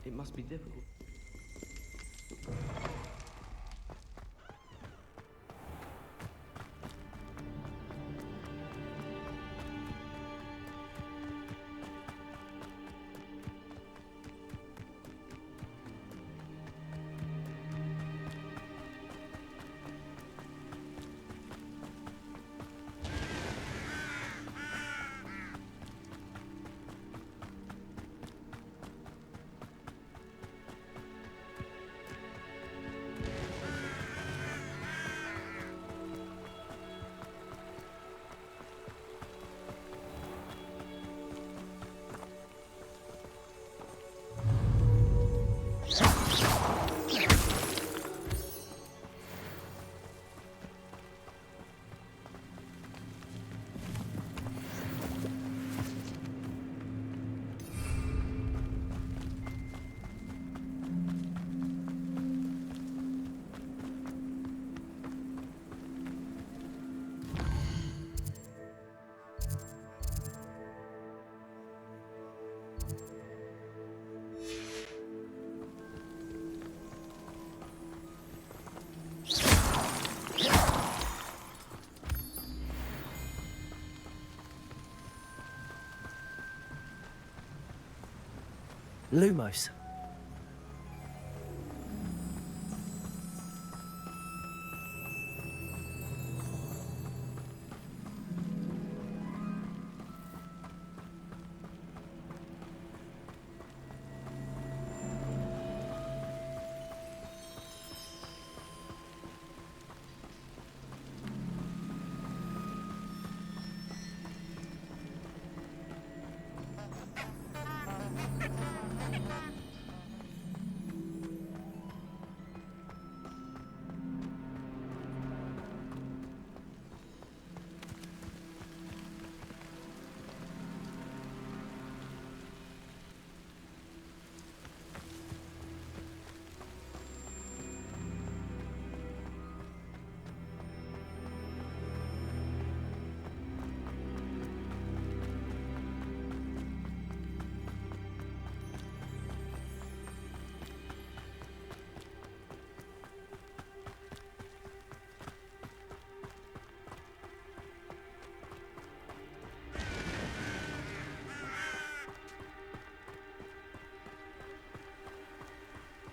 It must be difficult. Lumos.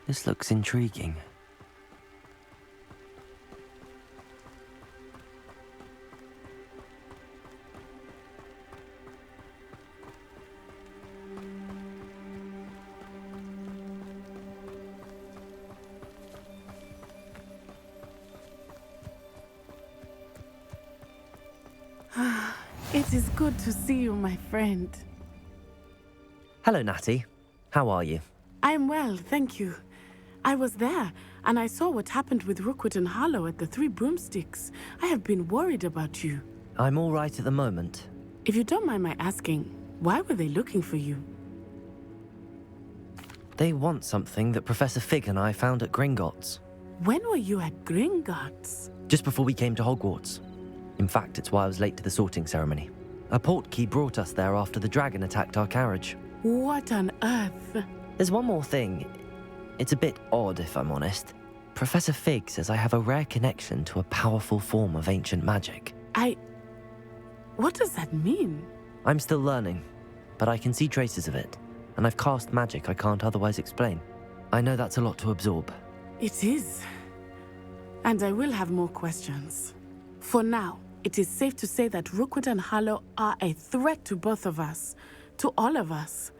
This looks intriguing. It is good to see you, my friend. Hello, Natty. How are you? I am well, thank you. I was there, and I saw what happened with Rookwood and Harlow at the Three Broomsticks. I have been worried about you. I'm all right at the moment. If you don't mind my asking, why were they looking for you? They want something that Professor Fig and I found at Gringotts. When were you at Gringotts? Just before we came to Hogwarts. In fact, it's why I was late to the sorting ceremony. A portkey brought us there after the dragon attacked our carriage. What on earth? There's one more thing. It's a bit odd, if I'm honest. Professor Fig says I have a rare connection to a powerful form of ancient magic. What does that mean? I'm still learning, but I can see traces of it, and I've cast magic I can't otherwise explain. I know that's a lot to absorb. It is. And I will have more questions. For now, it is safe to say that Rookwood and Harlow are a threat to both of us, to all of us,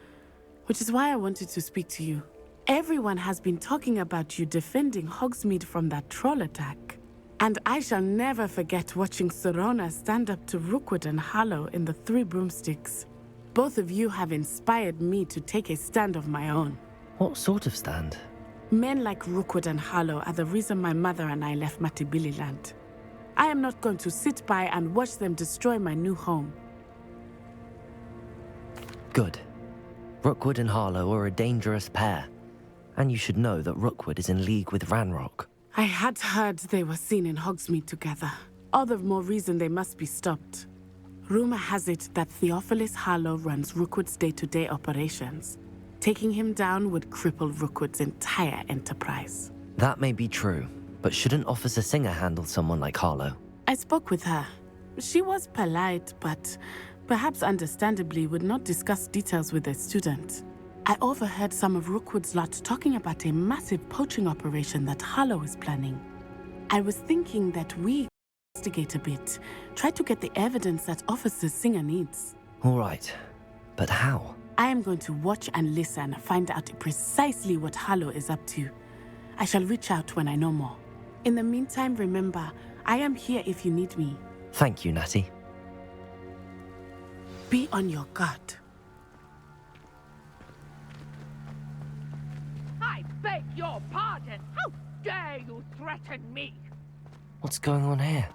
which is why I wanted to speak to you. Everyone has been talking about you defending Hogsmeade from that troll attack. And I shall never forget watching Sorona stand up to Rookwood and Harlow in the Three Broomsticks. Both of you have inspired me to take a stand of my own. What sort of stand? Men like Rookwood and Harlow are the reason my mother and I left Matibililand. I am not going to sit by and watch them destroy my new home. Good. Rookwood and Harlow are a dangerous pair. And you should know that Rookwood is in league with Ranrock. I had heard they were seen in Hogsmeade together. All the more reason they must be stopped. Rumor has it that Theophilus Harlow runs Rookwood's day-to-day operations. Taking him down would cripple Rookwood's entire enterprise. That may be true, but shouldn't Officer Singer handle someone like Harlow? I spoke with her. She was polite, but perhaps understandably would not discuss details with a student. I overheard some of Rookwood's lot talking about a massive poaching operation that Harlow is planning. I was thinking that we investigate a bit, try to get the evidence that Officer Singer needs. All right, but how? I am going to watch and listen, find out precisely what Harlow is up to. I shall reach out when I know more. In the meantime, remember, I am here if you need me. Thank you, Natty. Be on your guard. I beg your pardon. How dare you threaten me? What's going on here?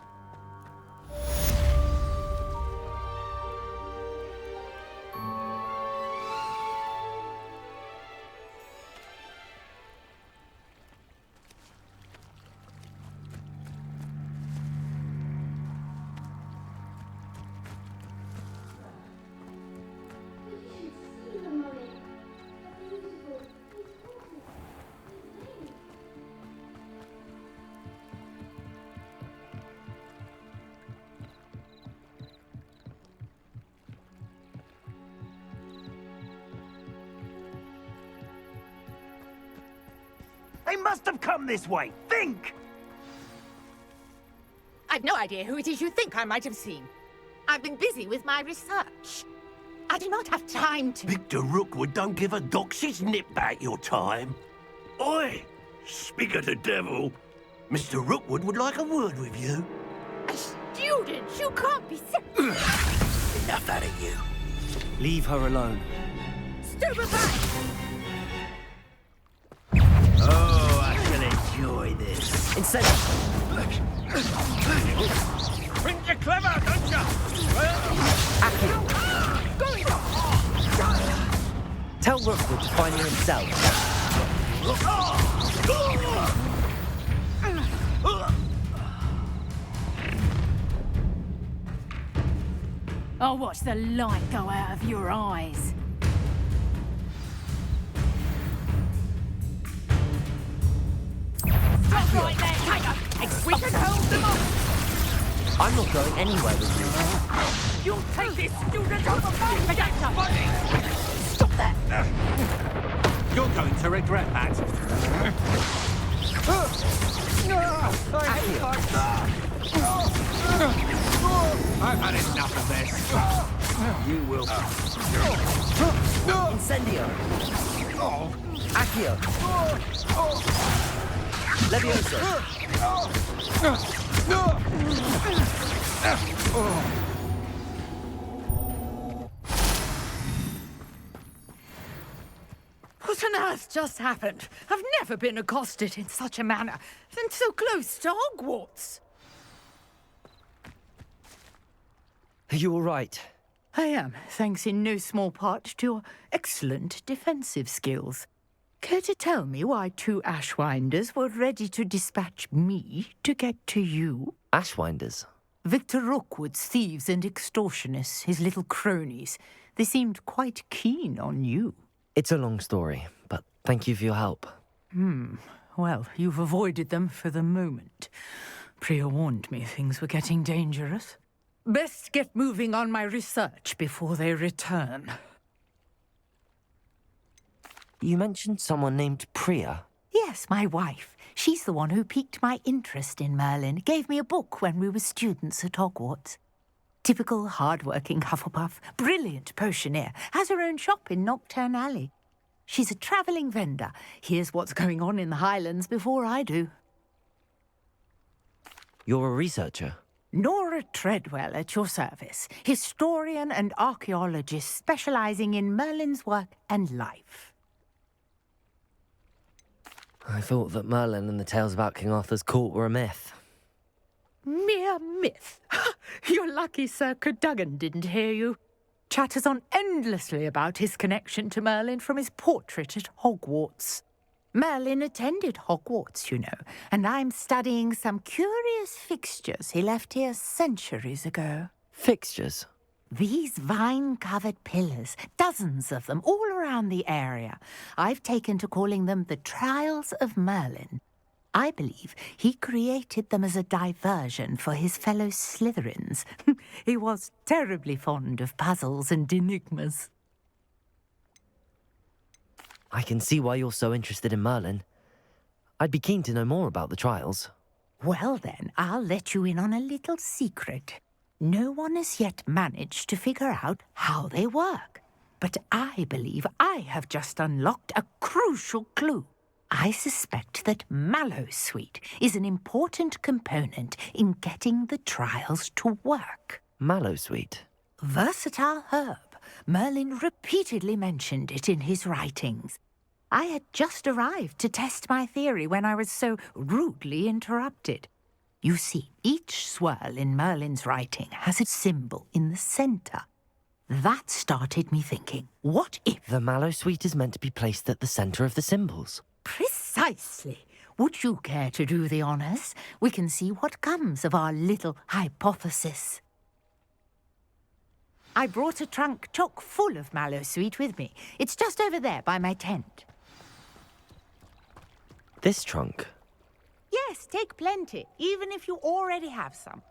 They must have come this way. Think! I've no idea who it is you think I might have seen. I've been busy with my research. I do not have time to... Victor Rookwood don't give a doxy's nip back your time. Oi! Speak of the devil. Mr. Rookwood would like a word with you. A student? You can't be so... Enough out of you. Leave her alone. Stupefy! Oh, I shall enjoy this. Incentive! Think you're clever, don't you? Tell Rookwood to find you himself. I'll watch the light go out of your eyes. Stop right there, hang on! We can hold them off! I'm not going anywhere with you. You'll take this student off of my projector! Stop that! You're going to regret that. I've had enough of this. You will. Incendio! Accio! Levioso! What on earth just happened? I've never been accosted in such a manner, and so close to Hogwarts. Are you all right? I am, thanks in no small part to your excellent defensive skills. Care to tell me why two Ashwinders were ready to dispatch me to get to you? Ashwinders? Victor Rookwood's thieves and extortionists, his little cronies. They seemed quite keen on you. It's a long story, but thank you for your help. Well, you've avoided them for the moment. Priya warned me things were getting dangerous. Best get moving on my research before they return. You mentioned someone named Priya. Yes, my wife. She's the one who piqued my interest in Merlin. Gave me a book when we were students at Hogwarts. Typical hard-working Hufflepuff, brilliant potioneer, has her own shop in Nocturne Alley. She's a travelling vendor. Hears what's going on in the Highlands before I do. You're a researcher? Nora Treadwell at your service, historian and archaeologist specialising in Merlin's work and life. I thought that Merlin and the tales about King Arthur's court were a myth. Mere myth. You're lucky Sir Cadogan didn't hear you. Chatters on endlessly about his connection to Merlin from his portrait at Hogwarts. Merlin attended Hogwarts, you know, and I'm studying some curious fixtures he left here centuries ago. Fixtures? These vine-covered pillars, dozens of them, all around the area. I've taken to calling them the Trials of Merlin. I believe he created them as a diversion for his fellow Slytherins. He was terribly fond of puzzles and enigmas. I can see why you're so interested in Merlin. I'd be keen to know more about the trials. Well then, I'll let you in on a little secret. No one has yet managed to figure out how they work. But I believe I have just unlocked a crucial clue. I suspect that Mallowsweet is an important component in getting the trials to work. Mallowsweet? Versatile herb. Merlin repeatedly mentioned it in his writings. I had just arrived to test my theory when I was so rudely interrupted. You see, each swirl in Merlin's writing has a symbol in the centre. That started me thinking, what if... The Mallowsweet is meant to be placed at the centre of the symbols. Precisely. Would you care to do the honours? We can see what comes of our little hypothesis. I brought a trunk chock full of Mallowsweet with me. It's just over there by my tent. This trunk? Yes, take plenty, even if you already have some.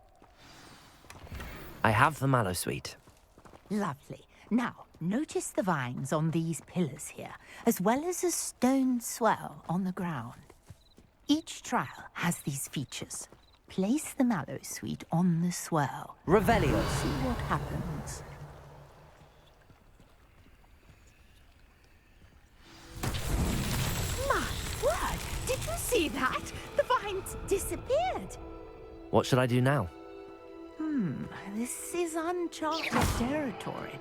I have the Mallowsweet. Lovely. Now, notice the vines on these pillars here, as well as a stone swell on the ground. Each trial has these features. Place the Mallowsweet on the swirl. Revelio. See what happens. My word! Did you see that? The vines disappeared. What should I do now? This is uncharted territory.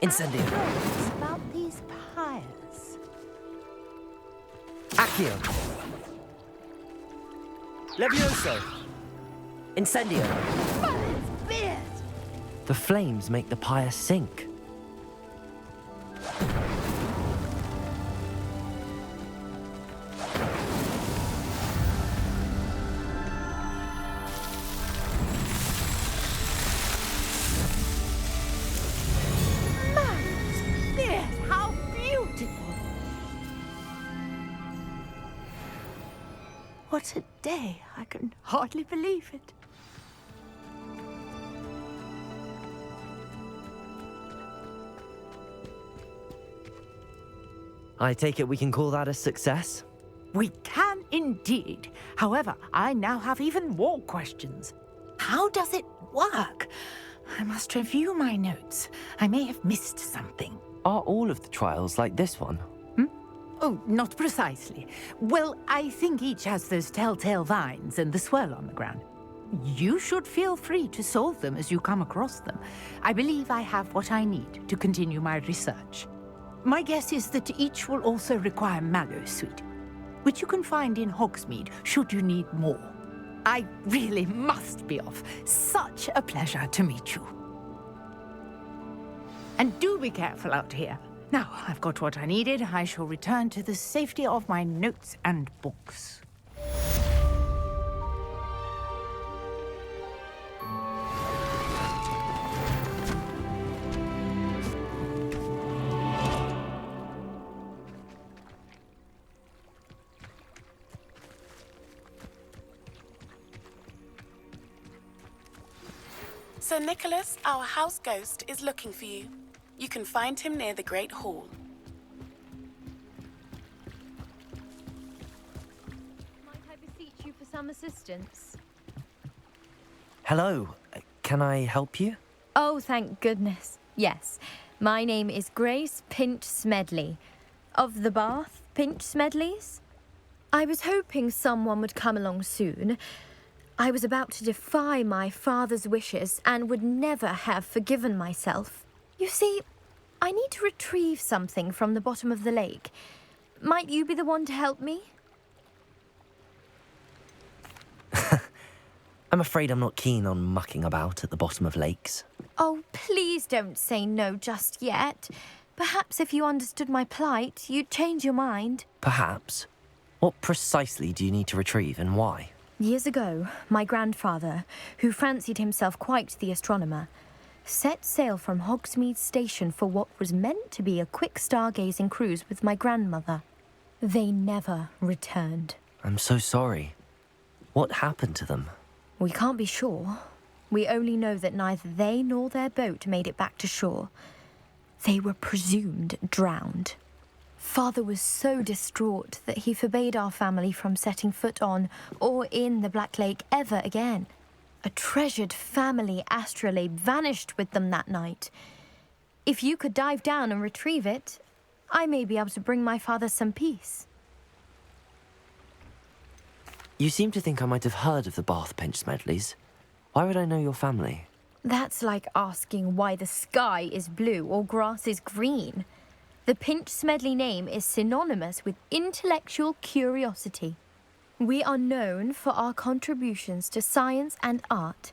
Incendio. I'm curious about these pyres. Accio. Levioso. Incendio. Merlin's beard! The flames make the pyre sink. Merlin's beard! How beautiful! What a day! I can hardly believe it. I take it we can call that a success? We can indeed. However, I now have even more questions. How does it work? I must review my notes. I may have missed something. Are all of the trials like this one? Oh, not precisely. Well, I think each has those telltale vines and the swirl on the ground. You should feel free to solve them as you come across them. I believe I have what I need to continue my research. My guess is that each will also require Mallowsweet, which you can find in Hogsmeade should you need more. I really must be off. Such a pleasure to meet you. And do be careful out here. Now, I've got what I needed. I shall return to the safety of my notes and books. Sir Nicholas, our house ghost, is looking for you. You can find him near the Great Hall. Might I beseech you for some assistance? Hello. Can I help you? Oh, thank goodness. Yes. My name is Grace Pinch Smedley. Of the Bath Pinch Smedleys? I was hoping someone would come along soon. I was about to defy my father's wishes and would never have forgiven myself. You see, I need to retrieve something from the bottom of the lake. Might you be the one to help me? I'm afraid I'm not keen on mucking about at the bottom of lakes. Oh, please don't say no just yet. Perhaps if you understood my plight, you'd change your mind. Perhaps. What precisely do you need to retrieve and why? Years ago, my grandfather, who fancied himself quite the astronomer, set sail from Hogsmeade Station for what was meant to be a quick stargazing cruise with my grandmother. They never returned. I'm so sorry. What happened to them? We can't be sure. We only know that neither they nor their boat made it back to shore. They were presumed drowned. Father was so distraught that he forbade our family from setting foot on or in the Black Lake ever again. A treasured family astrolabe vanished with them that night. If you could dive down and retrieve it, I may be able to bring my father some peace. You seem to think I might have heard of the Bath Pinch Smedleys. Why would I know your family? That's like asking why the sky is blue or grass is green. The Pinch Smedley name is synonymous with intellectual curiosity. We are known for our contributions to science and art.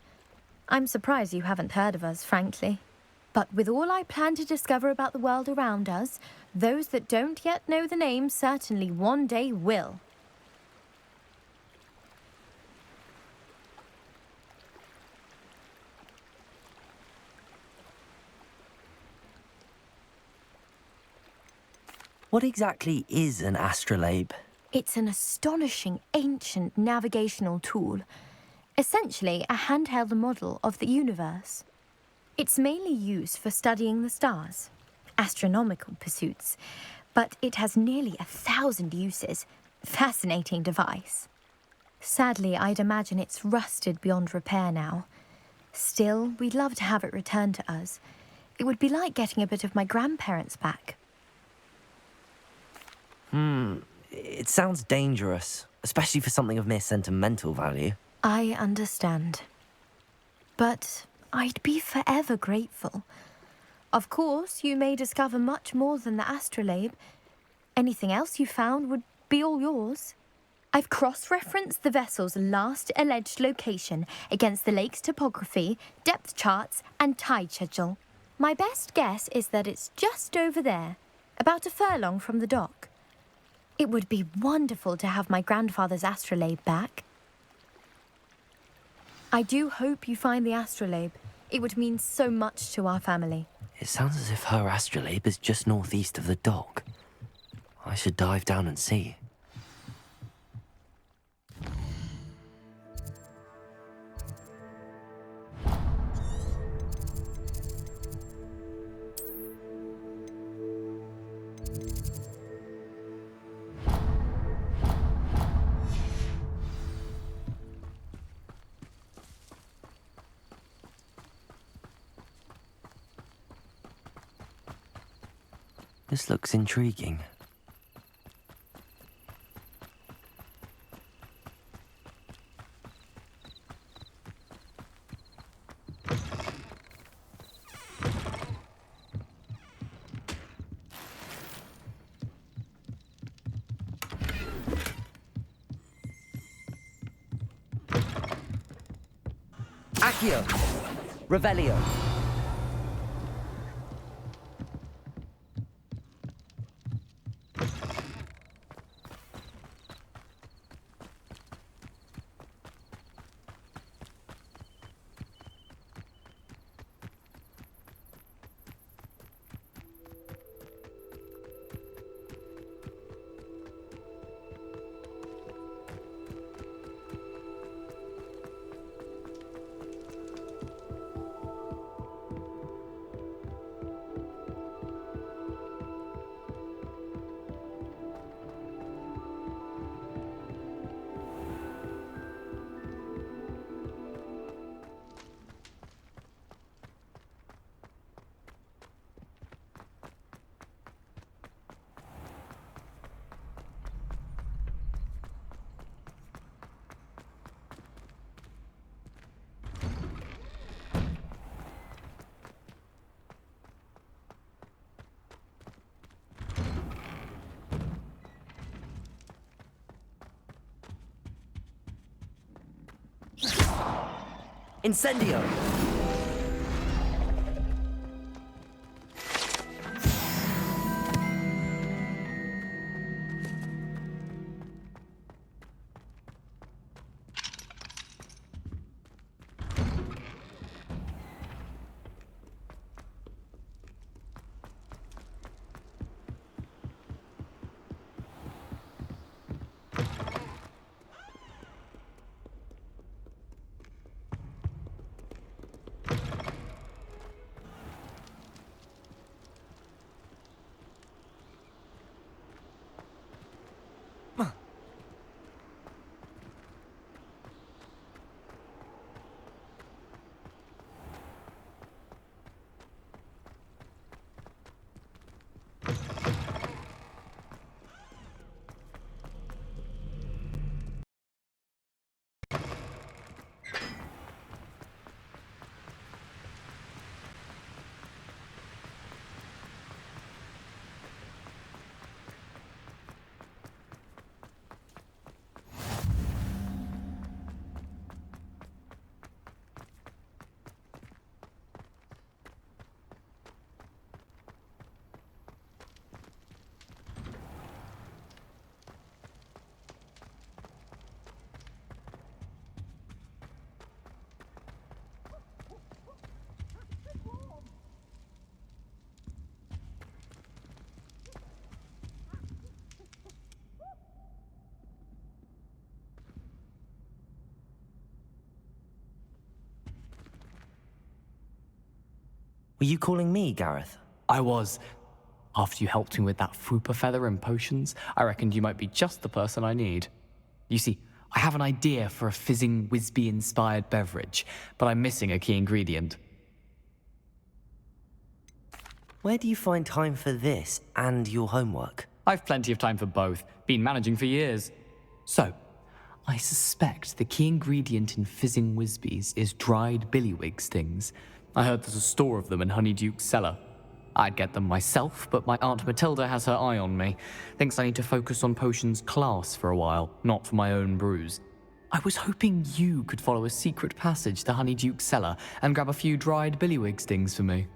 I'm surprised you haven't heard of us, frankly. But with all I plan to discover about the world around us, those that don't yet know the name certainly one day will. What exactly is an astrolabe? It's an astonishing ancient navigational tool, essentially a handheld model of the universe. It's mainly used for studying the stars, astronomical pursuits, but it has nearly 1,000 uses. Fascinating device. Sadly, I'd imagine it's rusted beyond repair now. Still, we'd love to have it returned to us. It would be like getting a bit of my grandparents back. It sounds dangerous, especially for something of mere sentimental value. I understand. But I'd be forever grateful. Of course, you may discover much more than the astrolabe. Anything else you found would be all yours. I've cross-referenced the vessel's last alleged location against the lake's topography, depth charts, and tide schedule. My best guess is that it's just over there, about a furlong from the dock. It would be wonderful to have my grandfather's astrolabe back. I do hope you find the astrolabe. It would mean so much to our family. It sounds as if her astrolabe is just northeast of the dock. I should dive down and see. This looks intriguing. Accio! Revelio! Incendio! Were you calling me, Gareth? I was. After you helped me with that fupa feather and potions, I reckoned you might be just the person I need. You see, I have an idea for a fizzing Wisby-inspired beverage, but I'm missing a key ingredient. Where do you find time for this and your homework? I've plenty of time for both. Been managing for years. So, I suspect the key ingredient in fizzing Wisbies is dried billywig stings. I heard there's a store of them in Honeyduke's cellar. I'd get them myself, but my Aunt Matilda has her eye on me. Thinks I need to focus on potions class for a while, not for my own brews. I was hoping you could follow a secret passage to Honeyduke's cellar and grab a few dried billywig stings for me.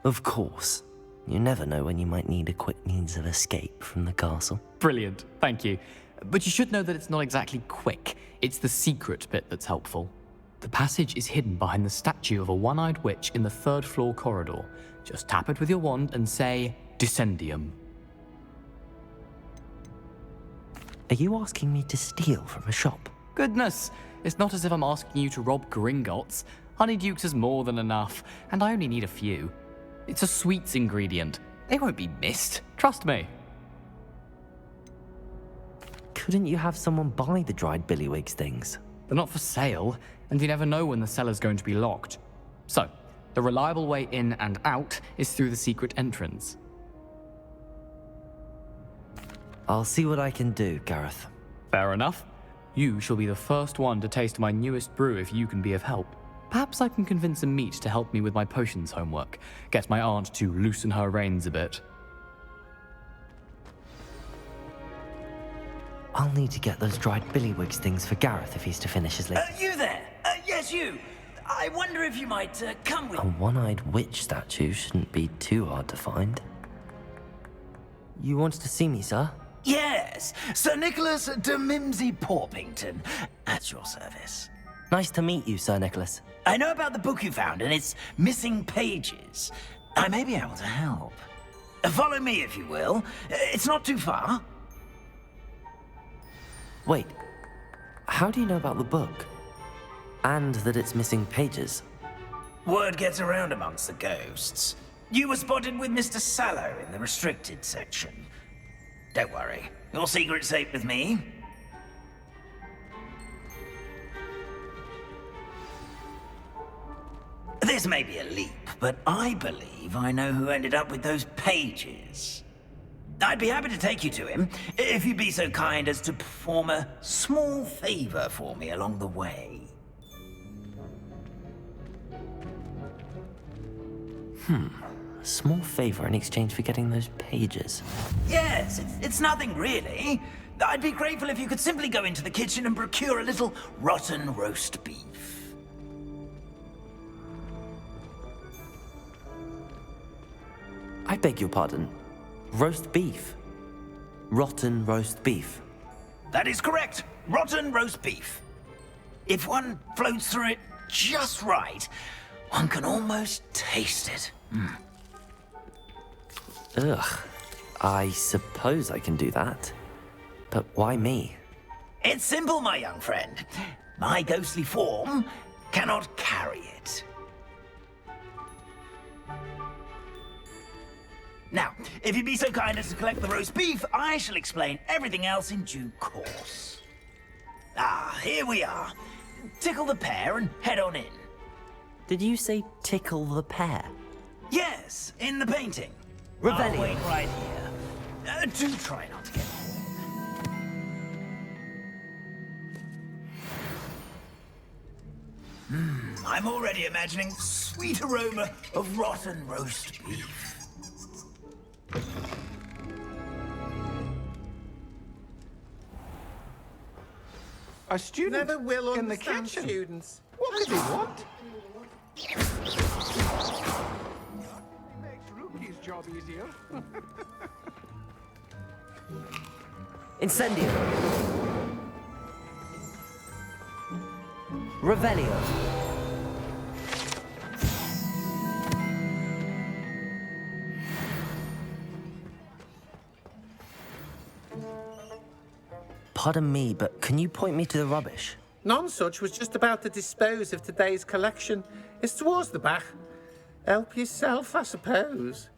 Of course. You never know when you might need a quick means of escape from the castle. Brilliant, thank you. But you should know that it's not exactly quick. It's the secret bit that's helpful. The passage is hidden behind the statue of a one-eyed witch in the third-floor corridor. Just tap it with your wand and say, Descendium. Are you asking me to steal from a shop? Goodness, it's not as if I'm asking you to rob Gringotts. Honeyduke's is more than enough, and I only need a few. It's a sweets ingredient. They won't be missed, trust me. Couldn't you have someone buy the dried billywig stings? They're not for sale, and you never know when the cellar's going to be locked. So, the reliable way in and out is through the secret entrance. I'll see what I can do, Gareth. Fair enough. You shall be the first one to taste my newest brew if you can be of help. Perhaps I can convince a meat to help me with my potions homework. Get my aunt to loosen her reins a bit. I'll need to get those dried billywig stings for Gareth if he's to finish his list. You there? Yes, you. I wonder if you might come with... A one-eyed witch statue shouldn't be too hard to find. You wanted to see me, sir? Yes, Sir Nicholas de Mimsy Porpington, at your service. Nice to meet you, Sir Nicholas. I know about the book you found and its missing pages. I may be able to help. Follow me, if you will. It's not too far. Wait, how do you know about the book? And that it's missing pages? Word gets around amongst the ghosts. You were spotted with Mr. Sallow in the restricted section. Don't worry, your secret's safe with me. This may be a leap, but I believe I know who ended up with those pages. I'd be happy to take you to him, if you'd be so kind as to perform a small favor for me along the way. A small favor in exchange for getting those pages. Yes, it's nothing really. I'd be grateful if you could simply go into the kitchen and procure a little rotten roast beef. I beg your pardon. Roast beef? Rotten roast beef? That is correct. Rotten roast beef. If one floats through it just right, one can almost taste it. Ugh. I suppose I can do that. But why me? It's simple, my young friend. My ghostly form cannot carry it. Now, if you'd be so kind as to collect the roast beef, I shall explain everything else in due course. Ah, here we are. Tickle the pear and head on in. Did you say tickle the pear? Yes, in the painting. Revelio. I'll wait right here. Do try not to get... I'm already imagining sweet aroma of rotten roast beef. A student Never will in the understand kitchen. students. What does he want? Makes Ruby's job easier. Incendio. Revelio. Pardon me, but can you point me to the rubbish? Nonsuch was just about to dispose of today's collection. It's towards the back. Help yourself, I suppose.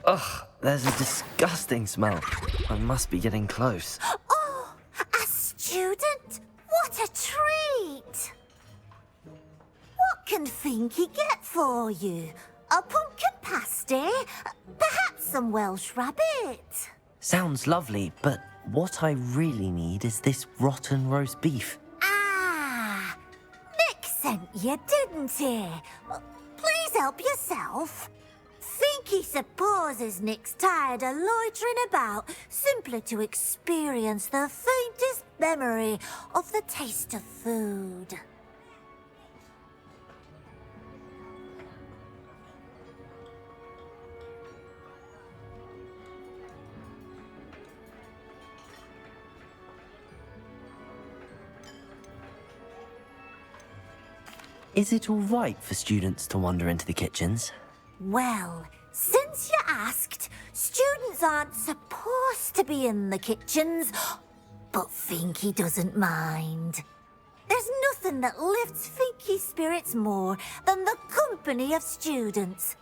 Ugh, there's a disgusting smell. I must be getting close. Oh, a student? What a treat! What can Finky get for you? A pumpkin pasty? Perhaps some Welsh rabbit? Sounds lovely, but what I really need is this rotten roast beef. Ah, Nick sent you, didn't he? Please help yourself. Finky supposes Nick's tired of loitering about simply to experience the faintest memory of the taste of food. Is it all right for students to wander into the kitchens? Well, since you asked, students aren't supposed to be in the kitchens, but Finky doesn't mind. There's nothing that lifts Finky's spirits more than the company of students.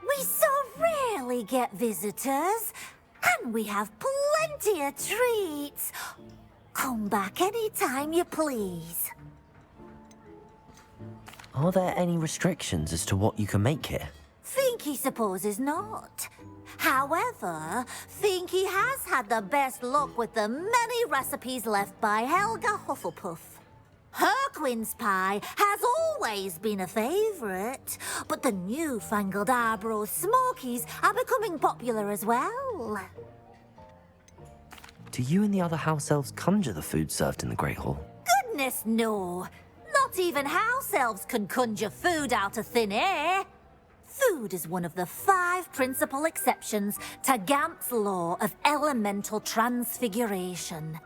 We so rarely get visitors, and we have plenty of treats. Come back any time you please. Are there any restrictions as to what you can make here? Finky supposes not. However, Finky has had the best luck with the many recipes left by Helga Hufflepuff. Her quince pie has always been a favourite, but the newfangled Arbroath Smokies are becoming popular as well. Do you and the other house elves conjure the food served in the Great Hall? Goodness, no. Not even house elves can conjure food out of thin air. Food is one of the 5 principal exceptions to Gamp's law of elemental transfiguration.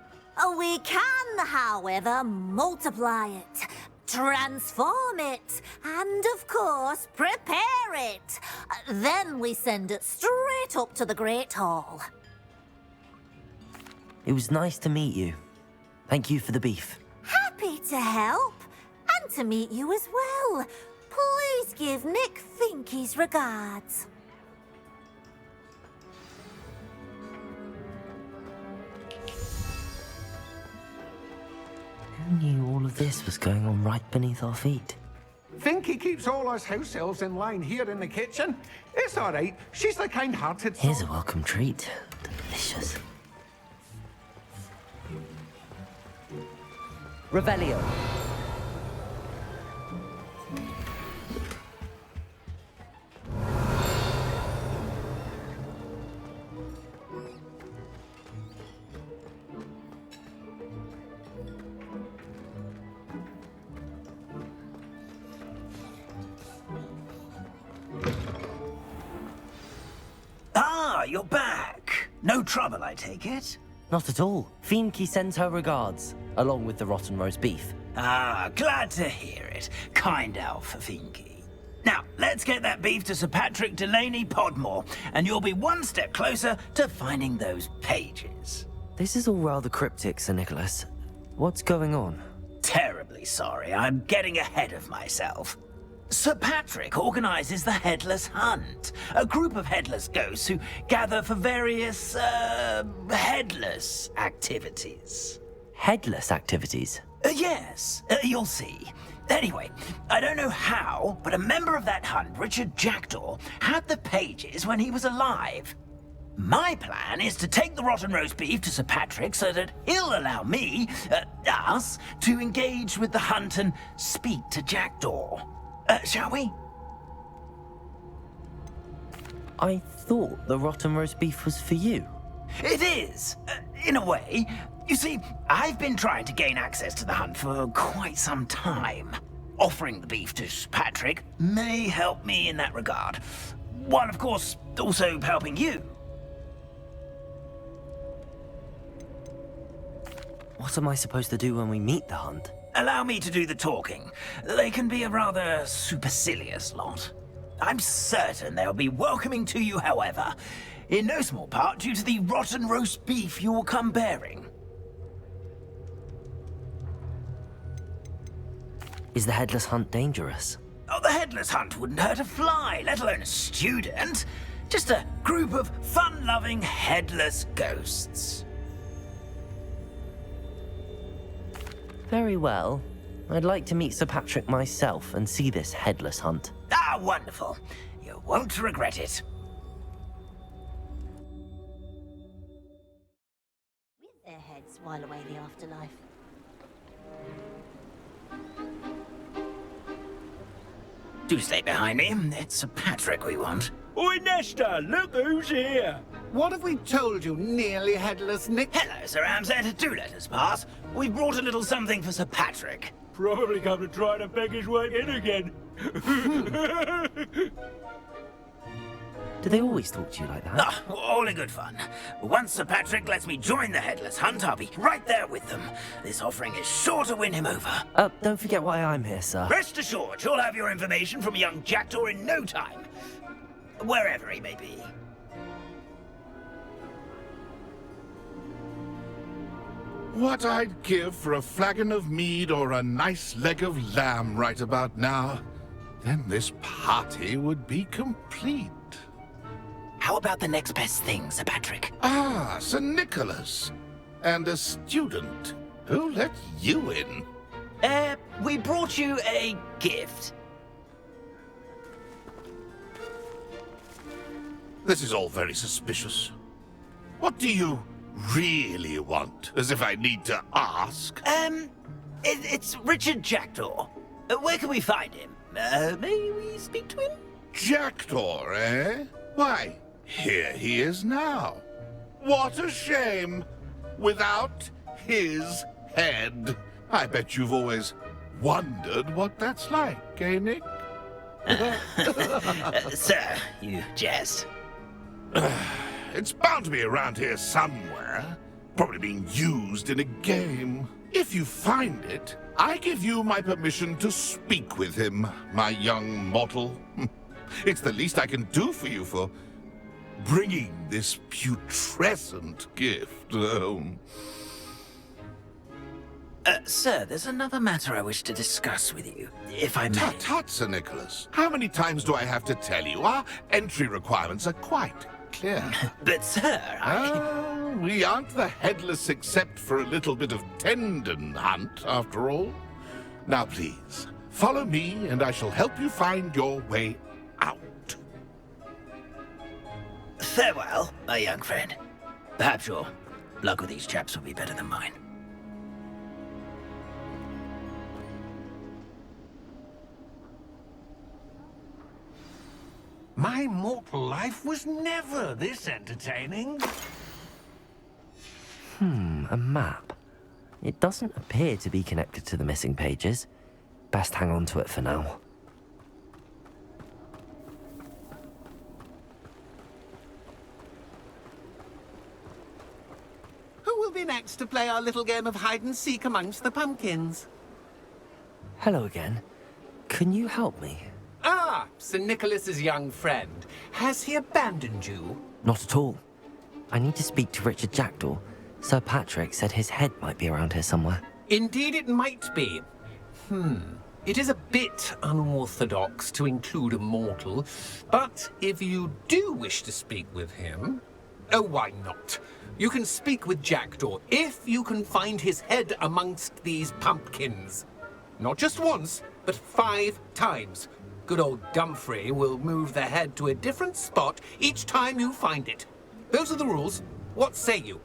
We can, however, multiply it, transform it, and of course, prepare it. Then we send it straight up to the Great Hall. It was nice to meet you. Thank you for the beef. Happy to help, and to meet you as well. Please give Nick Finky's regards. Who knew all of this was going on right beneath our feet? Finky keeps all us house elves in line here in the kitchen. It's all right. She's the kind-hearted soul. Here's a welcome treat. Delicious. Revelio. Ah, you're back. No trouble, I take it? Not at all. Finky sends her regards, along with the rotten roast beef. Ah, glad to hear it. Kind elf for Finky. Now, let's get that beef to Sir Patrick Delaney Podmore, and you'll be one step closer to finding those pages. This is all rather cryptic, Sir Nicholas. What's going on? Terribly sorry, I'm getting ahead of myself. Sir Patrick organises the Headless Hunt, a group of headless ghosts who gather for various, headless activities. Headless activities? Yes, you'll see. Anyway, I don't know how, but a member of that hunt, Richard Jackdaw, had the pages when he was alive. My plan is to take the rotten roast beef to Sir Patrick so that he'll allow me, us, to engage with the hunt and speak to Jackdaw. Shall we? I thought the rotten roast beef was for you. It is, in a way. You see, I've been trying to gain access to the hunt for quite some time. Offering the beef to Sir Patrick may help me in that regard. While, of course, also helping you. What am I supposed to do when we meet the hunt? allow me to do the talking. They can be a rather supercilious lot. I'm certain they'll be welcoming to you, however, in no small part due to the rotten roast beef you will come bearing. Is the headless hunt dangerous? Oh, the headless hunt wouldn't hurt a fly, let alone a student. Just a group of fun-loving headless ghosts. Very well. I'd like to meet Sir Patrick myself and see this headless hunt. Ah, wonderful. You won't regret it. With their heads while away the afterlife. Do stay behind me. It's Sir Patrick we want. Oi, Nesta, look who's here. What have we told you, nearly headless Nick? Hello, Sir Ramsed. Do let us pass. We've brought a little something for Sir Patrick. Probably come to try to beg his way in again. Do they always talk to you like that? Ah, all in good fun. Once Sir Patrick lets me join the headless hunt, I'll be right there with them. This offering is sure to win him over. Don't forget why I'm here, sir. Rest assured, you'll have your information from young Jackdaw in no time. Wherever he may be. What I'd give for a flagon of mead or a nice leg of lamb right about now. Then this party would be complete. How about the next best thing, Sir Patrick? Ah, Sir Nicholas. And a student. Who let you in? We brought you a gift. This is all very suspicious. What do you really want? As if I need to ask. It's Richard Jackdaw. Where can we find him? May we speak to him? Jackdaw, eh? Why, here he is now. What a shame. Without his head. I bet you've always wondered what that's like, eh, Nick? Sir, you jest. It's bound to be around here somewhere. Probably being used in a game. If you find it, I give you my permission to speak with him, my young mortal. It's the least I can do for you for bringing this putrescent gift home. Sir, there's another matter I wish to discuss with you, if I may. Tut, tut, Sir Nicholas. How many times do I have to tell you? Our entry requirements are quite clear. But, sir, we aren't the headless except for a little bit of tendon hunt, after all. Now, please, follow me, and I shall help you find your way out. Farewell, my young friend. Perhaps your luck with these chaps will be better than mine. My mortal life was never this entertaining. A map. It doesn't appear to be connected to the missing pages. Best hang on to it for now. Who will be next to play our little game of hide-and-seek amongst the pumpkins? Hello again. Can you help me? Ah, Sir Nicholas's young friend. Has he abandoned you? Not at all. I need to speak to Richard Jackdaw. Sir Patrick said his head might be around here somewhere. Indeed it might be. It is a bit unorthodox to include a mortal, but if you do wish to speak with him... Oh, why not? You can speak with Jackdaw if you can find his head amongst these pumpkins. Not just once, but 5 times. Good old Dumfrey will move the head to a different spot each time you find it. Those are the rules. What say you?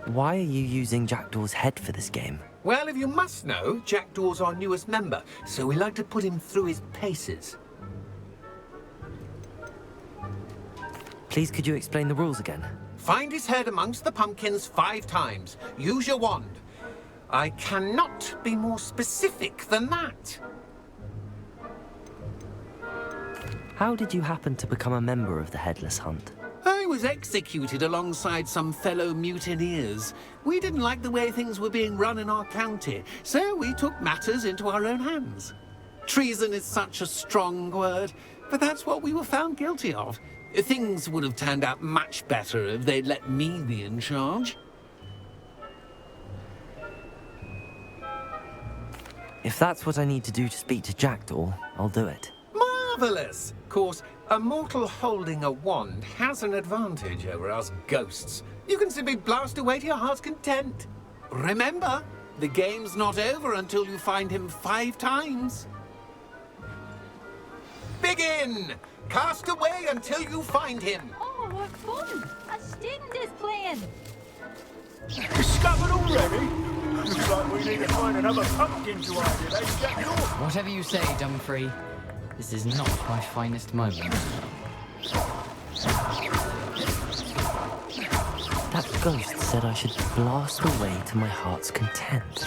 Why are you using Jackdaw's head for this game? Well, if you must know, Jackdaw's our newest member, so we like to put him through his paces. Please, could you explain the rules again? Find his head amongst the pumpkins 5 times. Use your wand. I cannot be more specific than that. How did you happen to become a member of the Headless Hunt? I was was executed alongside some fellow mutineers. We didn't like the way things were being run in our county, so we took matters into our own hands. Treason is such a strong word, but that's what we were found guilty of. Things would have turned out much better if they'd let me be in charge. If that's what I need to do to speak to Jackdaw, I'll do it. Marvellous! Of course, a mortal holding a wand has an advantage over us ghosts. You can simply blast away to your heart's content. Remember, the game's not over until you find him 5 times. Begin! Cast away until you find him. Oh, what fun! A student is playing. Discovered already? Looks like we need to find another pumpkin to hide in, eh, Jackdaw? Whatever you say, Dumfrey. This is not my finest moment. That ghost said I should blast away to my heart's content.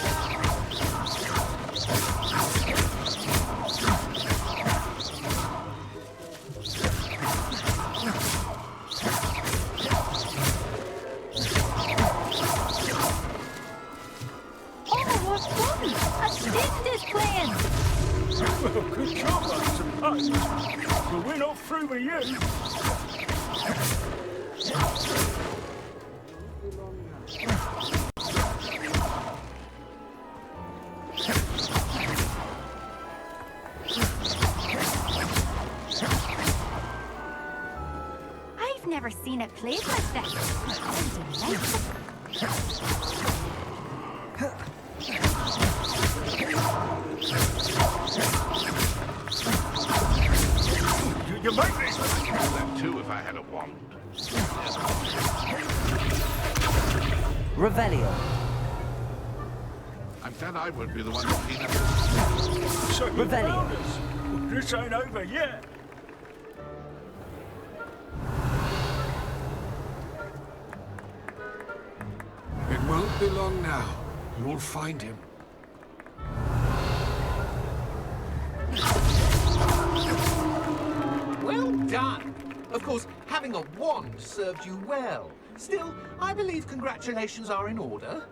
Well, good job, I suppose. But we're not through with you. I've never seen it played like this. You make me. I'd do that too if I had a wand. Revelio. I'm glad I won't be the one to clean up this. So you Revelio. found us. This ain't over yet. It won't be long now. You'll find him. Well done! Of course, having a wand served you well. Still, I believe congratulations are in order.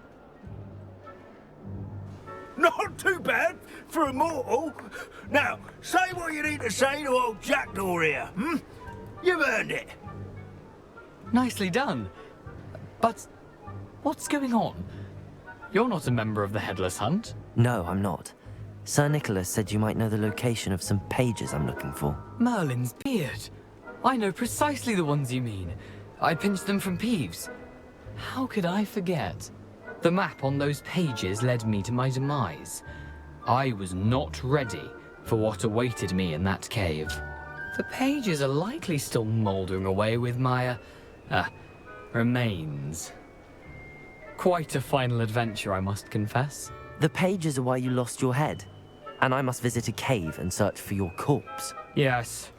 Not too bad for a mortal. Now, say what you need to say to old Jackdaw here, hmm? You've earned it. Nicely done. But what's going on? You're not a member of the Headless Hunt. No, I'm not. Sir Nicholas said you might know the location of some pages I'm looking for. Merlin's beard. I know precisely the ones you mean. I pinched them from Peeves. How could I forget? The map on those pages led me to my demise. I was not ready for what awaited me in that cave. The pages are likely still mouldering away with my, remains. Quite a final adventure, I must confess. The pages are why you lost your head, and I must visit a cave and search for your corpse. Yes.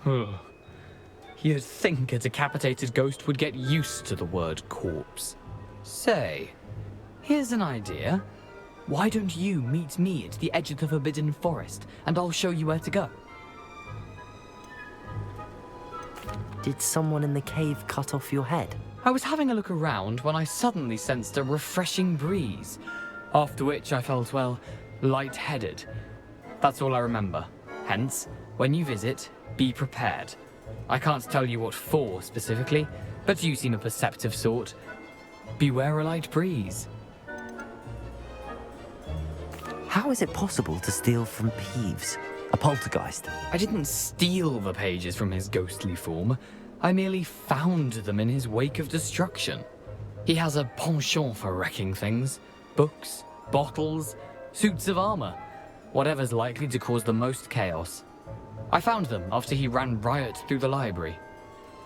You'd think a decapitated ghost would get used to the word corpse. Say, here's an idea. Why don't you meet me at the edge of the Forbidden Forest, and I'll show you where to go? Did someone in the cave cut off your head? I was having a look around when I suddenly sensed a refreshing breeze, after which I felt, well, lightheaded. That's all I remember. Hence, when you visit, be prepared. I can't tell you what for specifically, but you seem a perceptive sort. Beware a light breeze. How is it possible to steal from Peeves, a poltergeist? I didn't steal the pages from his ghostly form. I merely found them in his wake of destruction. He has a penchant for wrecking things. Books, bottles, suits of armor. Whatever's likely to cause the most chaos. I found them after he ran riot through the library.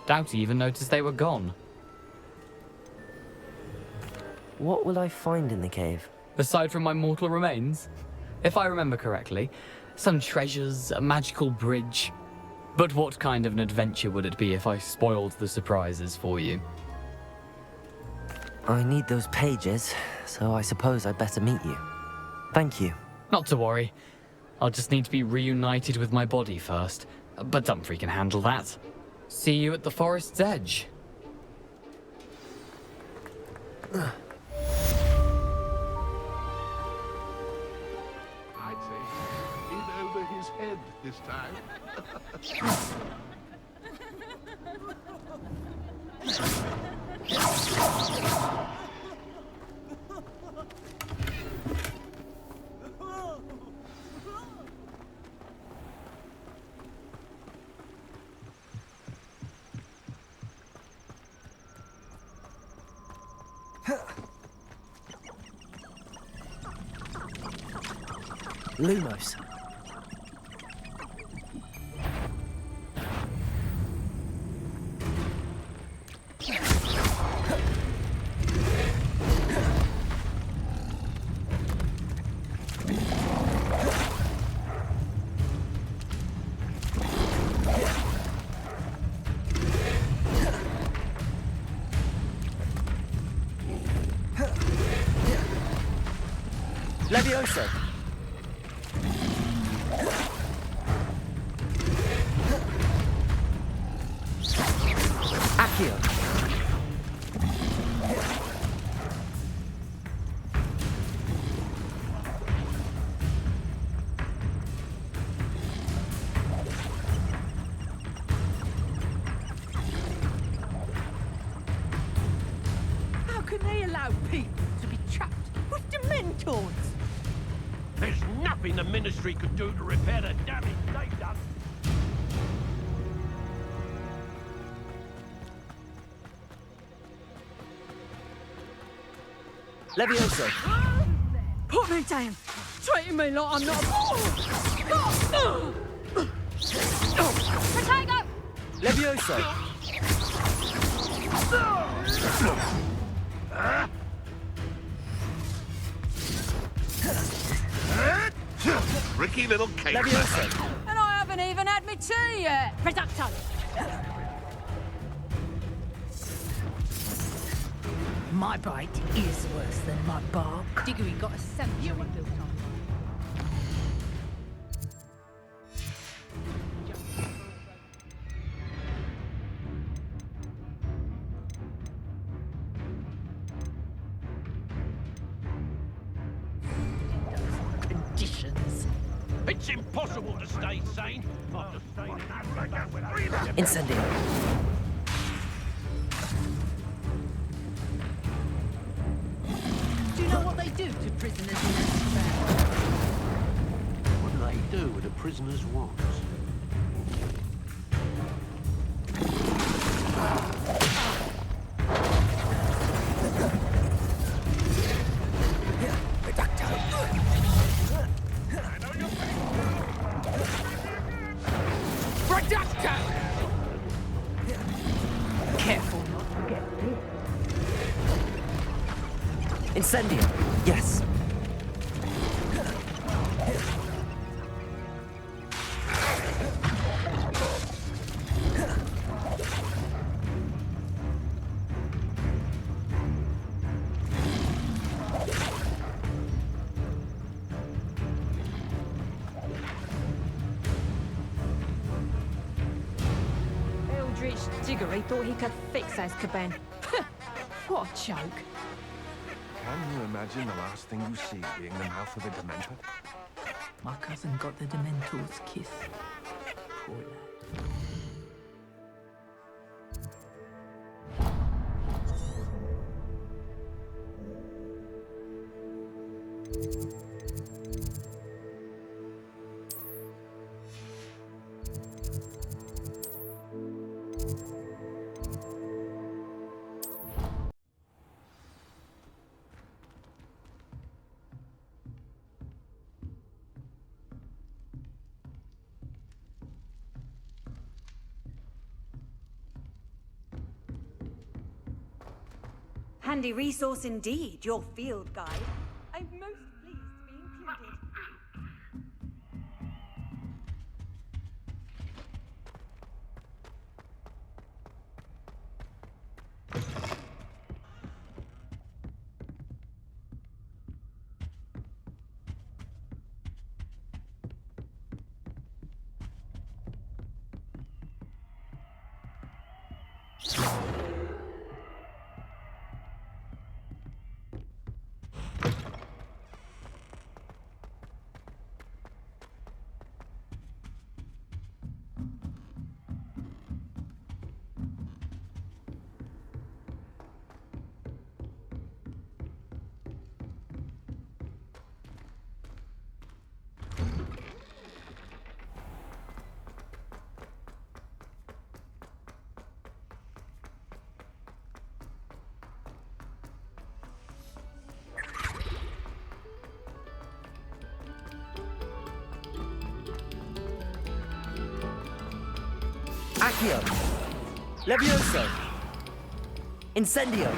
Doubt he even noticed they were gone. What will I find in the cave? Aside from my mortal remains? If I remember correctly, some treasures, a magical bridge. But what kind of an adventure would it be if I spoiled the surprises for you? I need those pages, so I suppose I'd better meet you. Thank you. Not to worry. I'll just need to be reunited with my body first. But Dumfrey can handle that. See you at the forest's edge. I'd say in over his head this time. Lumos. Leviosa. Accio. How can they allow people to be trapped with Dementors? There's nothing the Ministry could do to repair the damage they've done. Leviosa. Put me down! Treating me like I'm not a... Protego! Leviosa. Tricky little cake. Leviosa. And I haven't even had my tea yet. Producto! My bite is worse than my bark. Diggory got a cemetery built on. Conditions. It's impossible to stay sane after staying in Africa with freedom. Incendio. Do you know what they do to prisoners in Azkaban? What do they do with the prisoners' wands? Careful not to get bit. Incendio. Yes. Eldritch Diggory thought he could fix Azkaban. What a joke. Can you imagine the last thing you see being the mouth of a Dementor? My cousin got the Dementor's kiss. Poor lad. Handy resource indeed, your field guide. I'm most pleased to be included. Accio! Levioso! Incendio!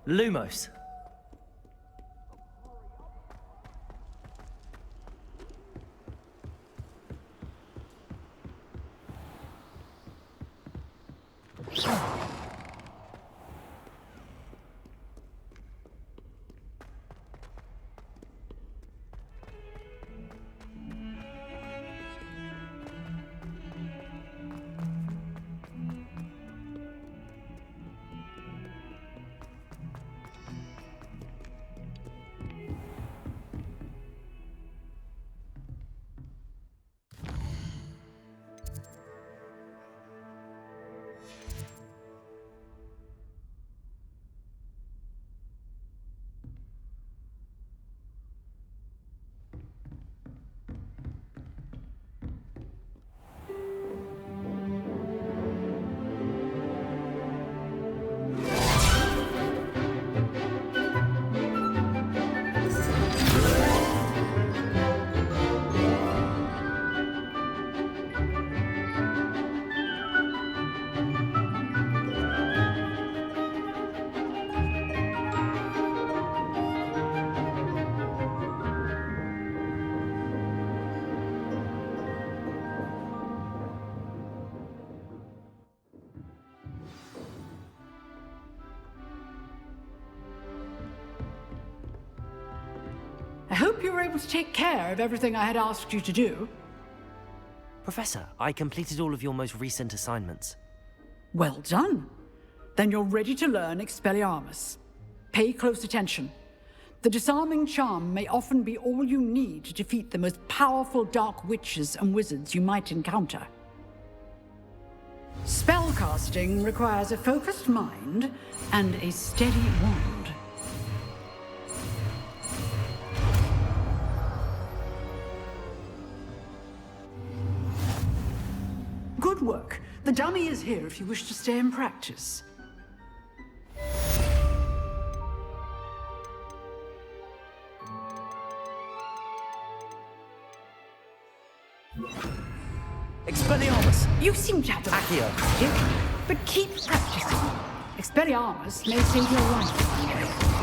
Lumos! I hope you were able to take care of everything I had asked you to do. Professor, I completed all of your most recent assignments. Well done. Then you're ready to learn Expelliarmus. Pay close attention. The disarming charm may often be all you need to defeat the most powerful dark witches and wizards you might encounter. Spellcasting requires a focused mind and a steady wand. Good work. The dummy is here if you wish to stay and practice. Expelliarmus! You seem to have the Accio! but keep practicing. Expelliarmus may save your life.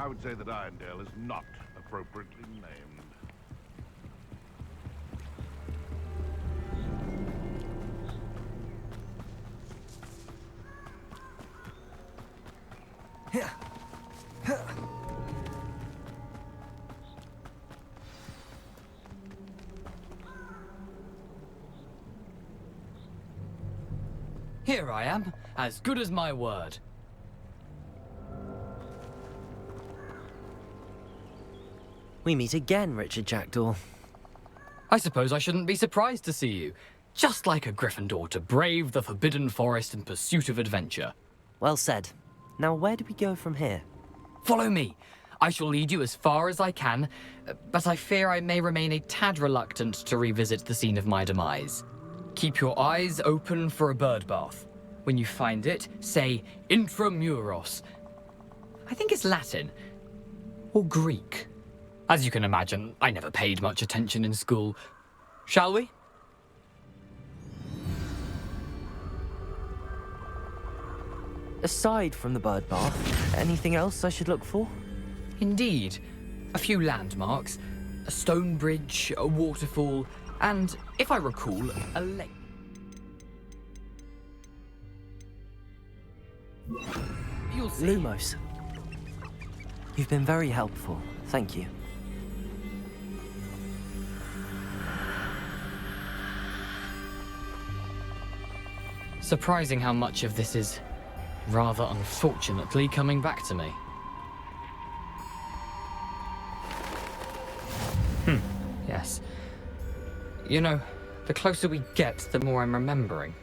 I would say that Irondale is not appropriately named. Here I am, as good as my word. We meet again, Richard Jackdaw. I suppose I shouldn't be surprised to see you. Just like a Gryffindor to brave the forbidden forest in pursuit of adventure. Well said. Now where do we go from here? Follow me. I shall lead you as far as I can, but I fear I may remain a tad reluctant to revisit the scene of my demise. Keep your eyes open for a bird bath. When you find it, say intramuros. I think it's Latin. Or Greek. As you can imagine, I never paid much attention in school. Shall we? Aside from the bird bath, anything else I should look for? Indeed. A few landmarks, a stone bridge, a waterfall, and, if I recall, a lake. You'll see. Lumos. You've been very helpful. Thank you. Surprising how much of this is, rather unfortunately, coming back to me. Yes. You know, the closer we get, the more I'm remembering.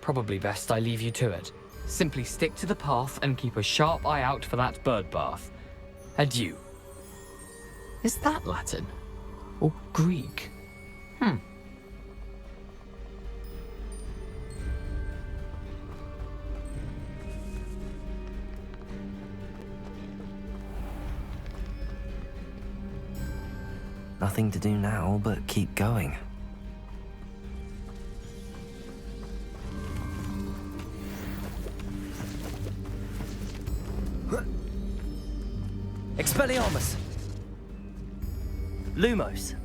Probably best I leave you to it. Simply stick to the path and keep a sharp eye out for that bird bath. Adieu. Is that Latin? Or Greek? Nothing to do now but keep going. Expelliarmus! Lumos!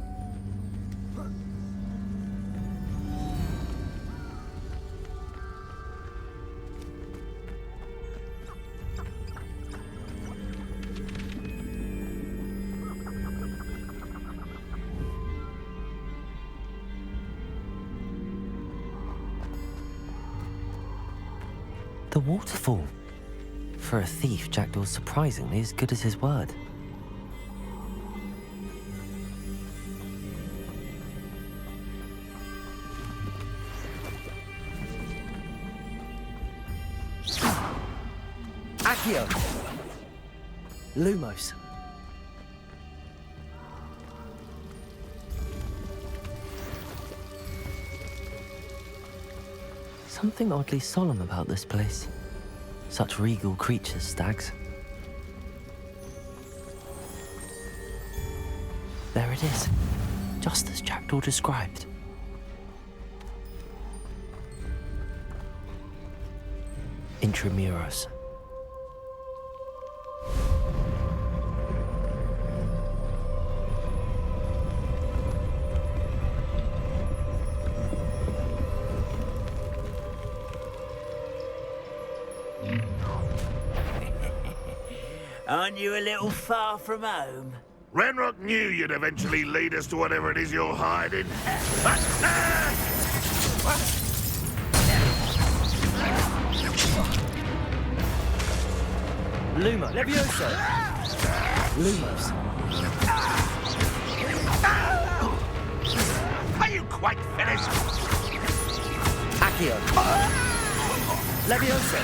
The waterfall. For a thief, Jackdaw's surprisingly as good as his word. Accio! Lumos. Something oddly solemn about this place. Such regal creatures, stags. There it is, just as Jackdaw described. Intramuros. Aren't you a little far from home? Ranrock knew you'd eventually lead us to whatever it is you're hiding. Luma, Levioso! Lumos. Are you quite finished? Accio! Levioso!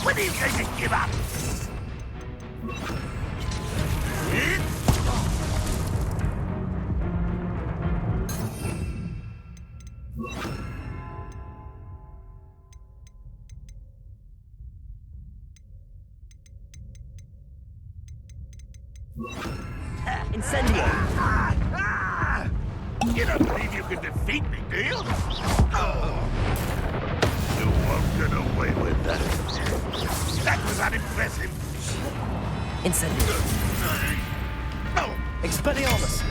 When are you going to give up? Incendio! You don't believe you can defeat me, do you? You won't get away with that. That was unimpressive. Incendio! Expelliarmus!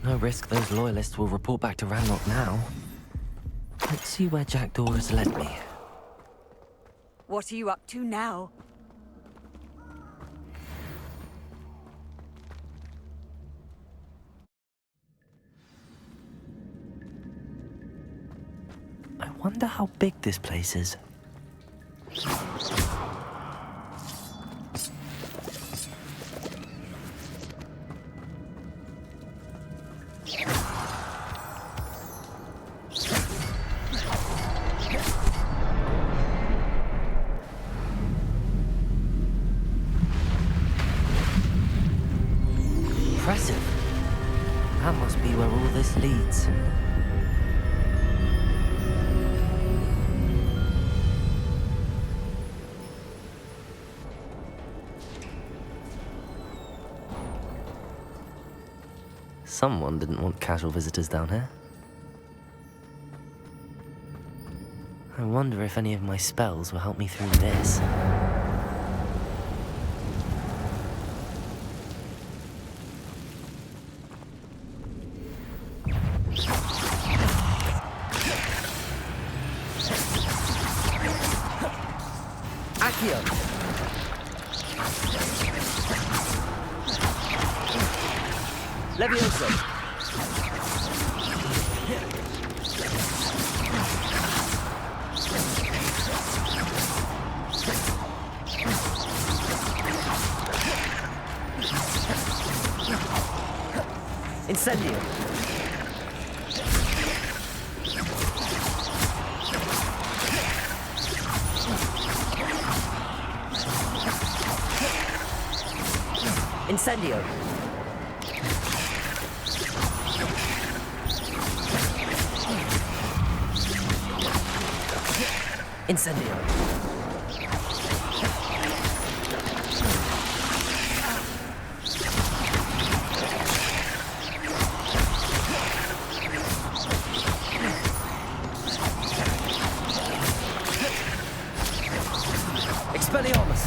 No risk those loyalists will report back to Ranrock now. Let's see where Jackdaw has led me. What are you up to now? wonder how big this place is. Impressive. That must be where all this leads. Someone didn't want casual visitors down here. I wonder if any of my spells will help me through this. Accio! Levioso! Incendio! Incendio! Incendio! Expelliarmus!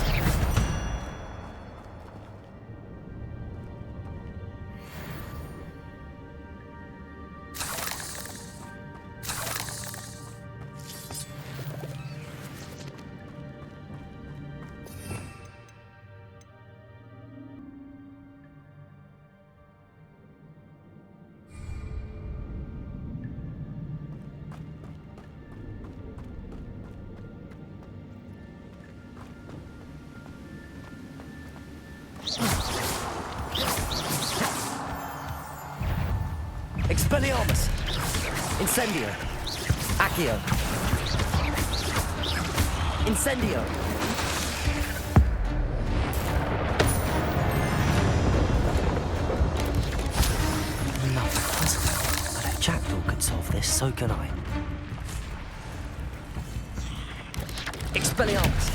Expelliarmus! Incendio! Accio! Incendio! Another puzzle. But if Jackdaw could solve this, so can I. Expelliarmus!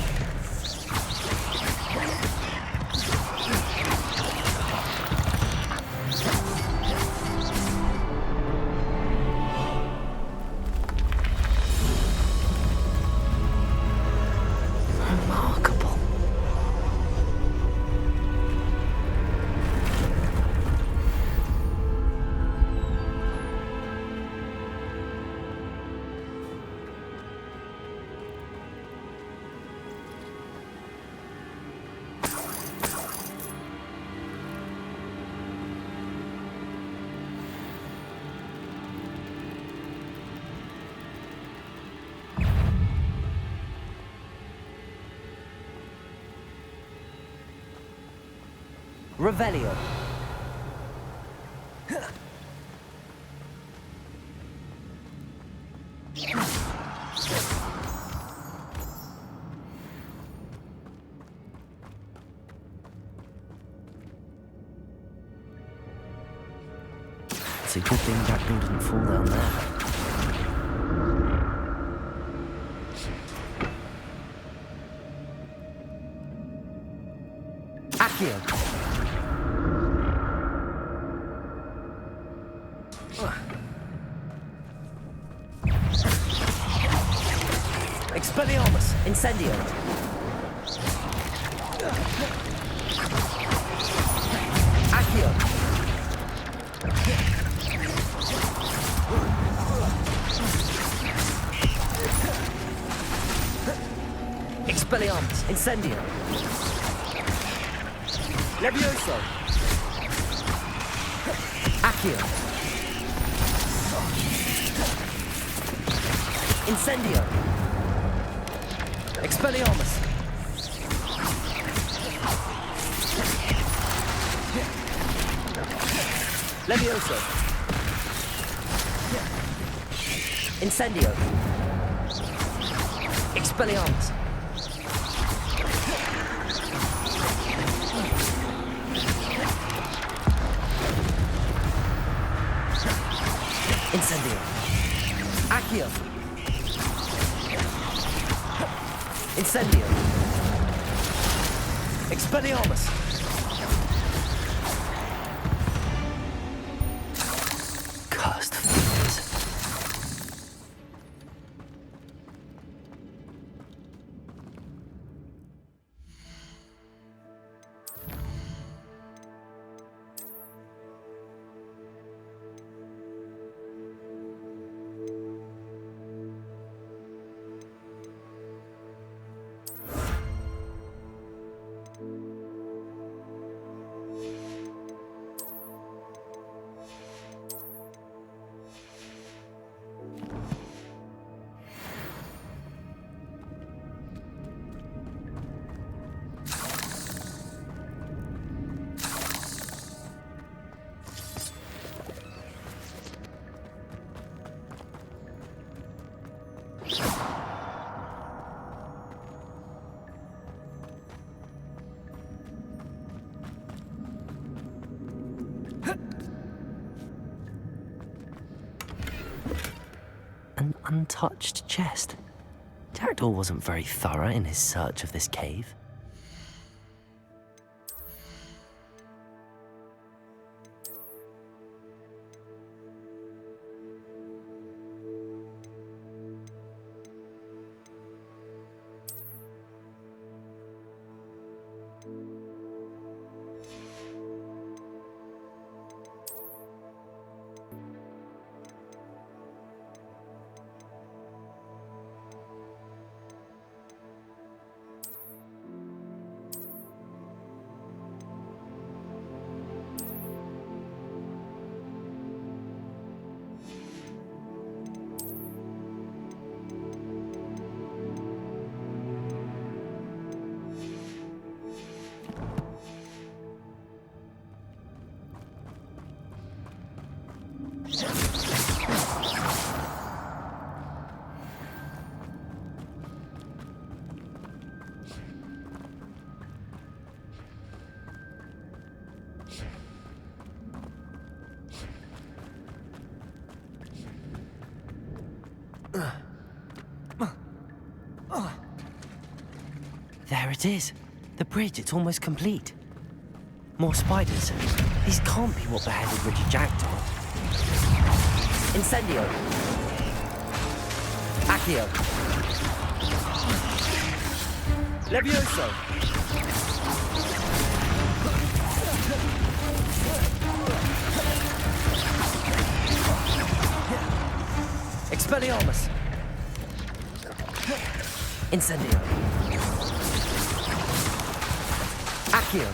Revelio. It's a good thing Jackdaw didn't fall down there. Accio. Expelliarmus! Incendio! Accio! Expelliarmus! Incendio! Levioso! Accio! Incendio. Expelliarmus. Levioso. Incendio. Expelliarmus. Incendio. Accio. Incendio. Expelliarmus. Cursed fiends. An untouched chest. Jackdaw wasn't very thorough in his search of this cave. There it is. The bridge, it's almost complete. More spiders. These can't be what beheaded Richard Jackdaw. Incendio. Accio. Levioso. Expelliarmus. Incendio. Accio.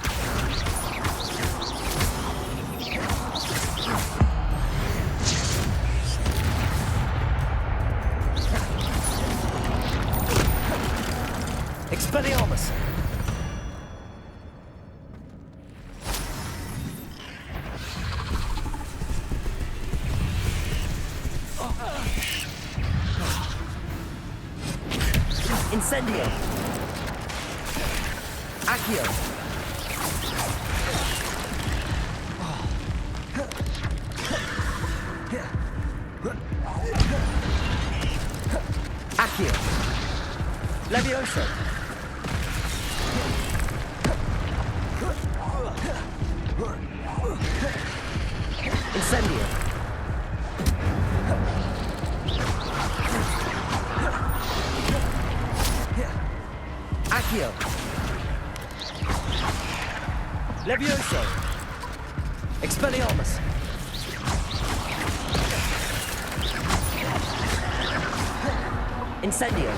Expelliarmus. Incendio. Accio. Accio. Levioso. Incendio. Accio. Levioso. Expelliarmus. Incendio.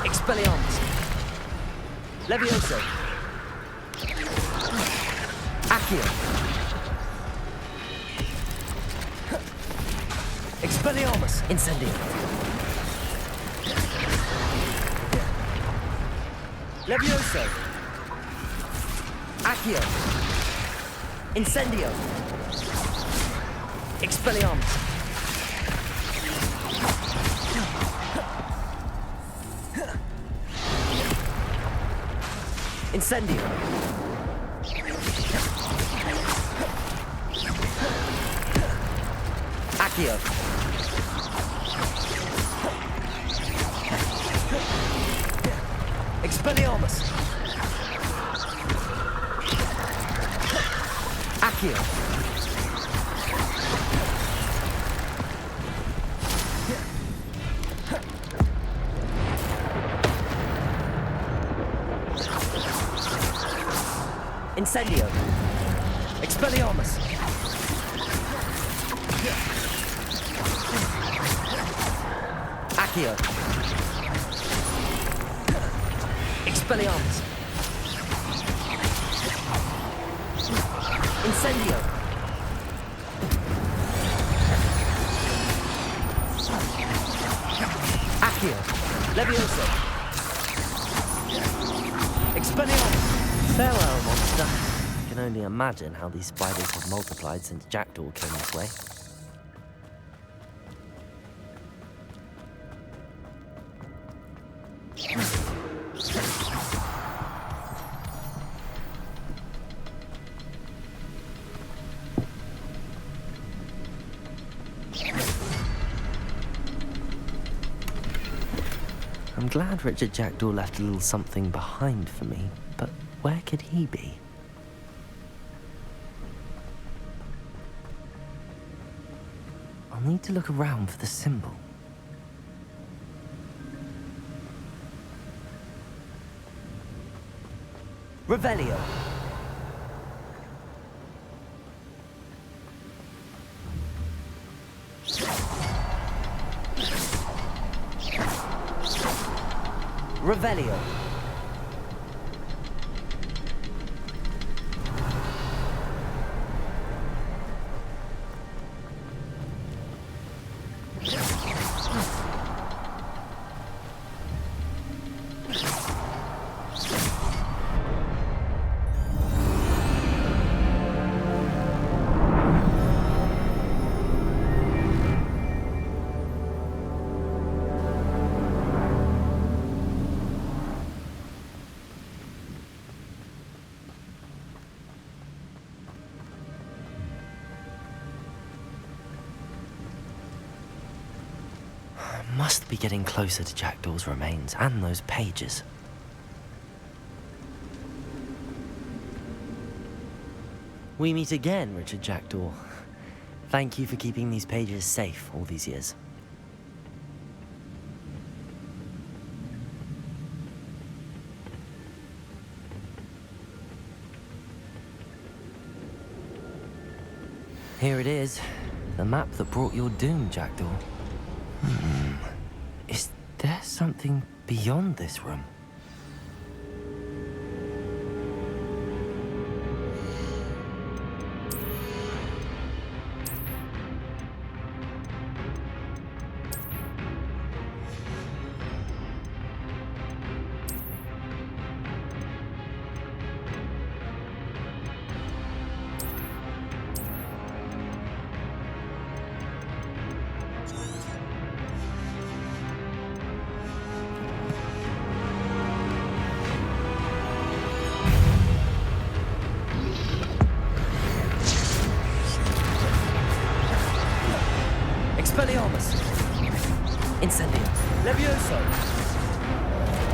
Expelliarmus. Levioso. Accio. Expelliarmus. Incendio. Levioso. Accio. Incendio. Expelliarmus. Incendio. Accio. Expelliarmus. Accio. Incendio. Expelliarmus. Accio. Expelliarmus. Incendio. Accio. Levioso. Expelliarmus. Farewell, monster. I can only imagine how these spiders have multiplied since Jackdaw came this way. I'm glad Richard Jackdaw left a little something behind for me, but where could he be? I'll need to look around for the symbol. Revelio. Revelio. Must be getting closer to Jackdaw's remains and those pages. We meet again, Richard Jackdaw. Thank you for keeping these pages safe all these years. Here it is, the map that brought your doom, Jackdaw. Is there something beyond this room? Expelliarmus. Incendio. Levioso.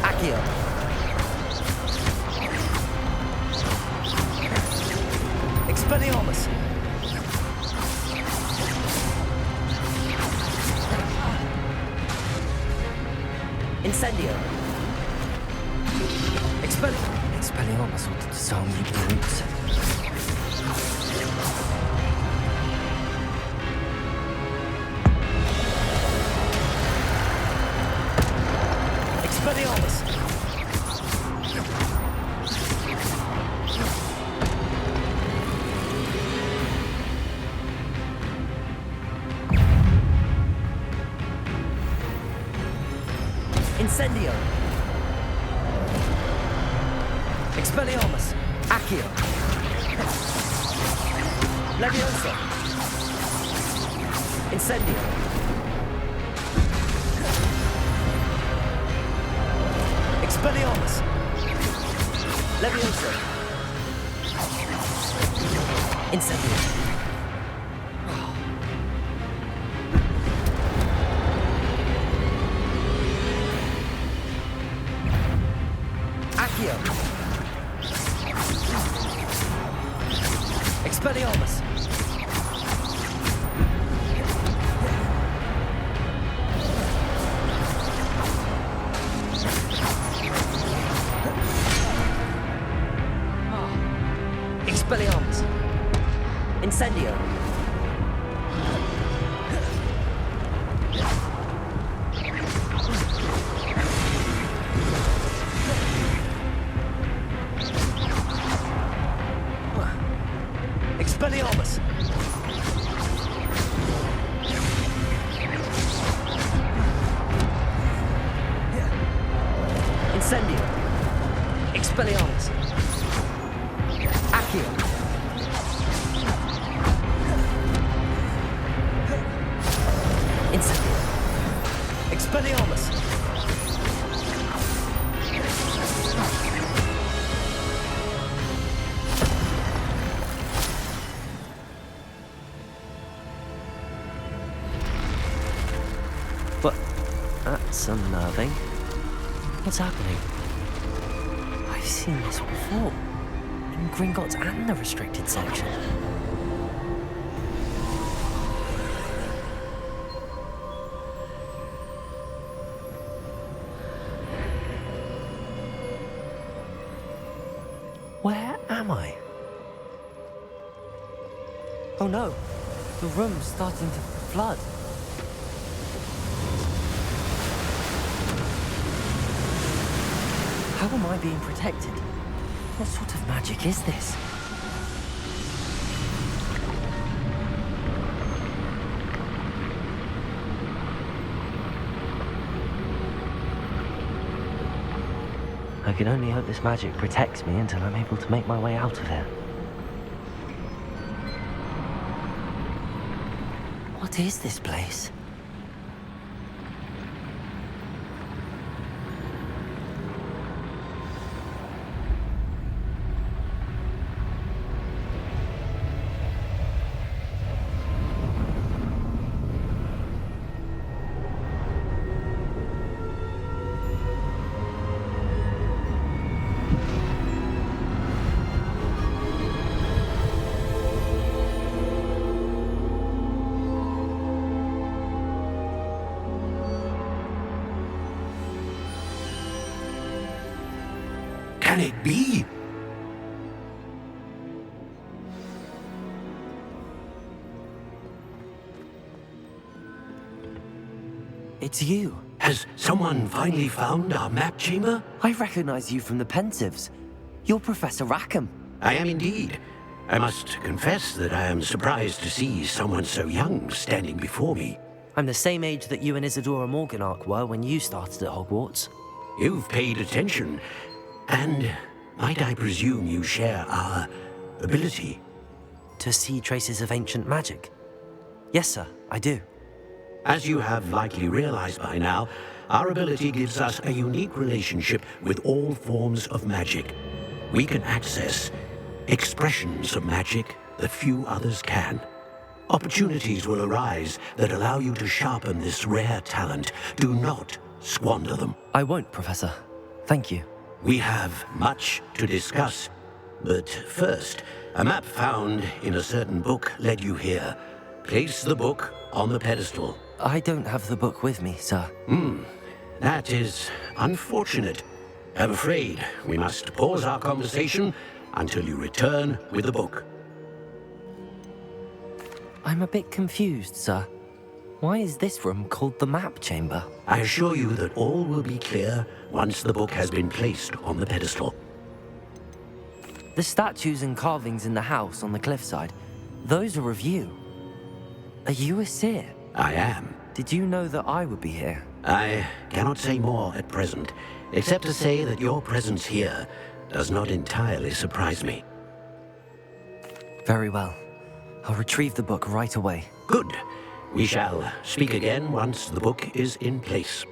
Accio. Expelliarmus. Incendio. Expelliarmus ought to disarm the roots. Expelliarmus! Incendio! Expelliarmus! Accio! Levioso! Incendio! Expelliarmus! Levioso! Incendio! Accio! Expelliarmus! Expelliarmus! Incendio! Expelliarmus! Incendio! Expelliarmus! Accio! Incendio! Expelliarmus! But that's unnerving. What's happening? I've seen this before. In Gringotts and the restricted section. Where am I? Oh no, the room's starting to flood. How am I being protected? What sort of magic is this? I can only hope this magic protects me until I'm able to make my way out of here. What is this place? Can it be? It's you. Has someone finally found our map chamber? I recognize you from the Pensives. You're Professor Rackham. I am indeed. I must confess that I am surprised to see someone so young standing before me. I'm the same age that you and Isadora Morganach were when you started at Hogwarts. You've paid attention, and might I presume you share our ability? To see traces of ancient magic? Yes, sir, I do. As you have likely realized by now, our ability gives us a unique relationship with all forms of magic. We can access expressions of magic that few others can. Opportunities will arise that allow you to sharpen this rare talent. Do not squander them. I won't, Professor. Thank you. We have much to discuss, but first, a map found in a certain book led you here. Place the book on the pedestal. I don't have the book with me, sir. That is unfortunate. I'm afraid we must pause our conversation until you return with the book. I'm a bit confused, sir. Why is this room called the map chamber? I assure you that all will be clear once the book has been placed on the pedestal. The statues and carvings in the house on the cliffside, those are of you. Are you a seer? I am. Did you know that I would be here? I cannot say more at present, except to say that your presence here does not entirely surprise me. Very well. I'll retrieve the book right away. Good. We shall speak again once the book is in place.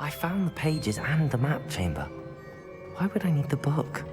I found the pages and the map chamber. Why would I need the book?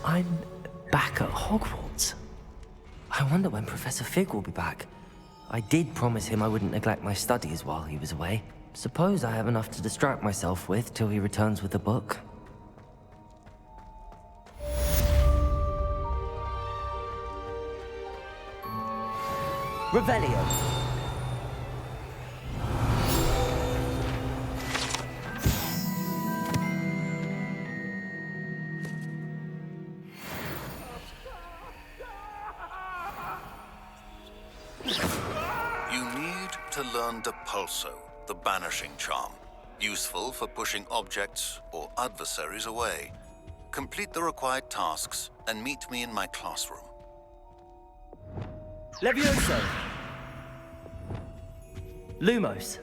I'm back at Hogwarts. I wonder when Professor Fig will be back. I did promise him I wouldn't neglect my studies while he was away. Suppose I have enough to distract myself with till he returns with the book. Revelio. Pulso, the banishing charm, useful for pushing objects or adversaries away. Complete the required tasks and meet me in my classroom. Levioso! Lumos!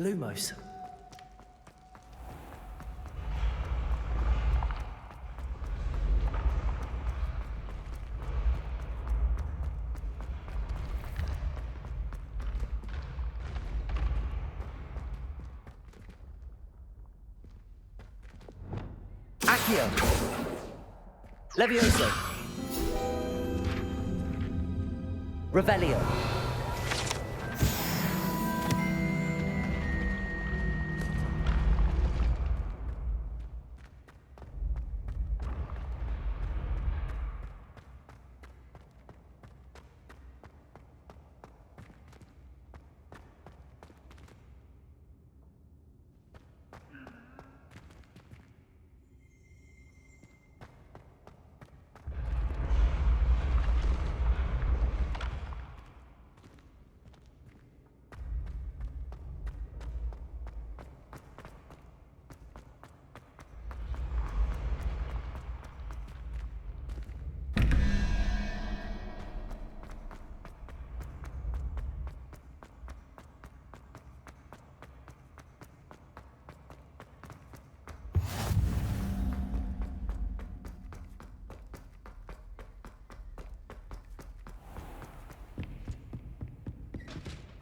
Lumos. Accio. Levioso. Revelio.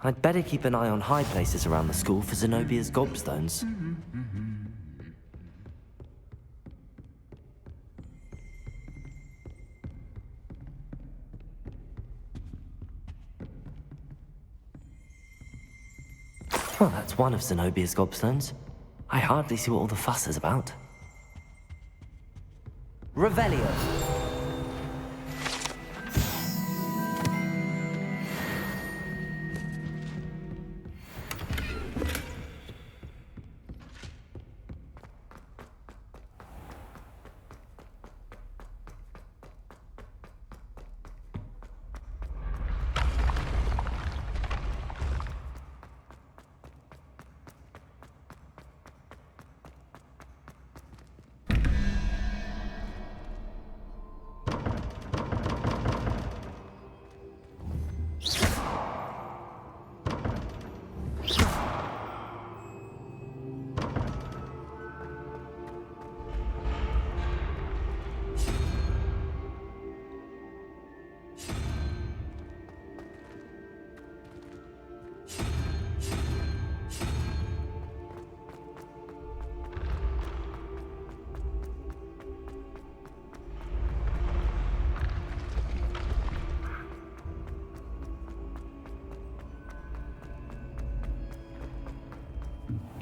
I'd better keep an eye on high places around the school for Zenobia's gobstones. Well, that's one of Zenobia's gobstones. I hardly see what all the fuss is about. Revelio.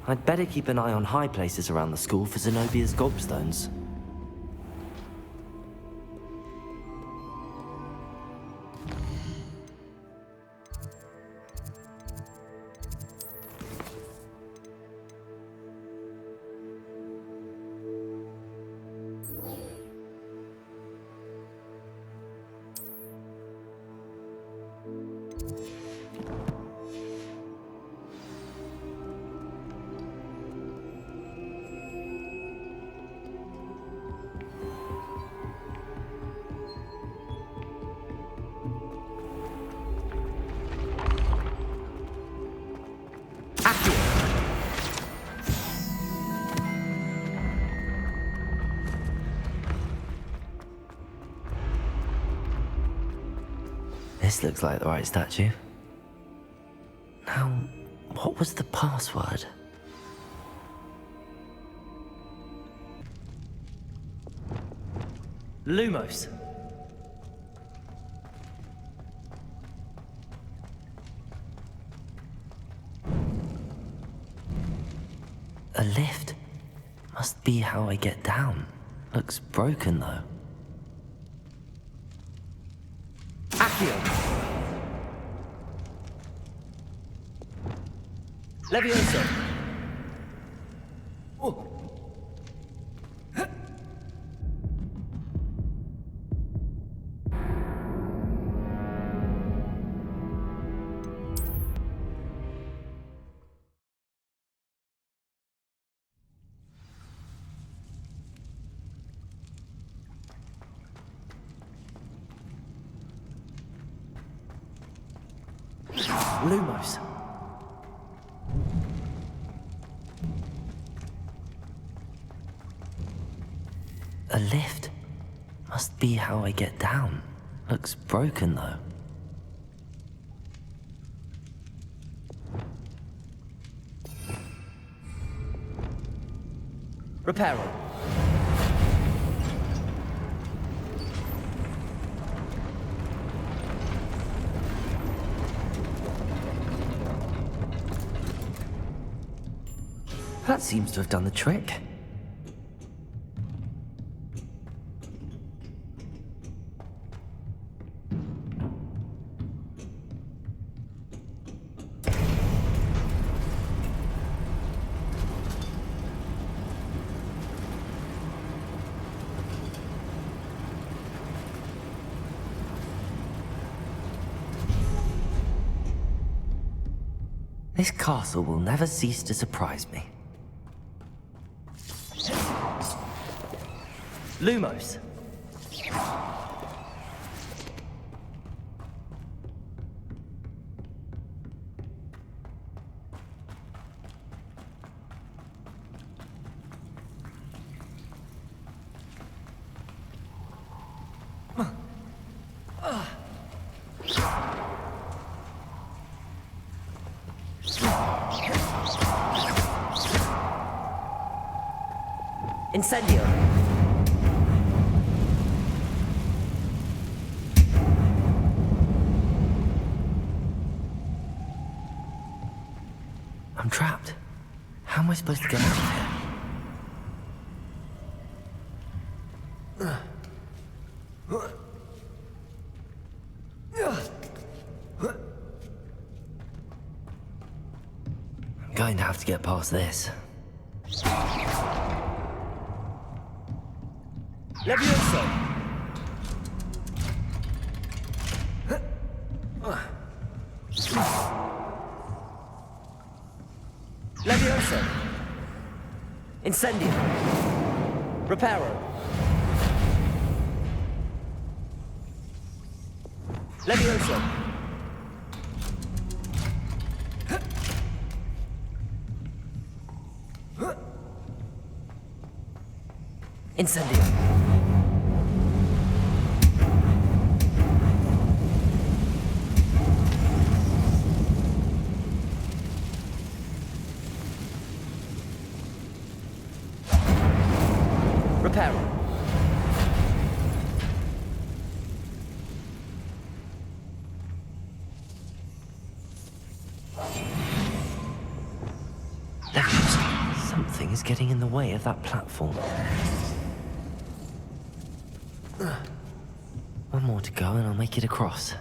I'd better keep an eye on high places around the school for Zenobia's gobstones. This looks like the right statue. Now, what was the password? Lumos. A lift. Must be how I get down. Looks broken though. Accio. Levioso. Oh. Lumos. A lift? Must be how I get down. Looks broken, though. Reparo. That seems to have done the trick. This castle will never cease to surprise me. Lumos. Incendio. I'm trapped. How am I supposed to get out of here? I'm going to have to get past this. Levioso! Levioso! Incendio! Reparo! Levioso! Incendio! Reparo. Something is getting in the way of that platform. One more to go and I'll make it across.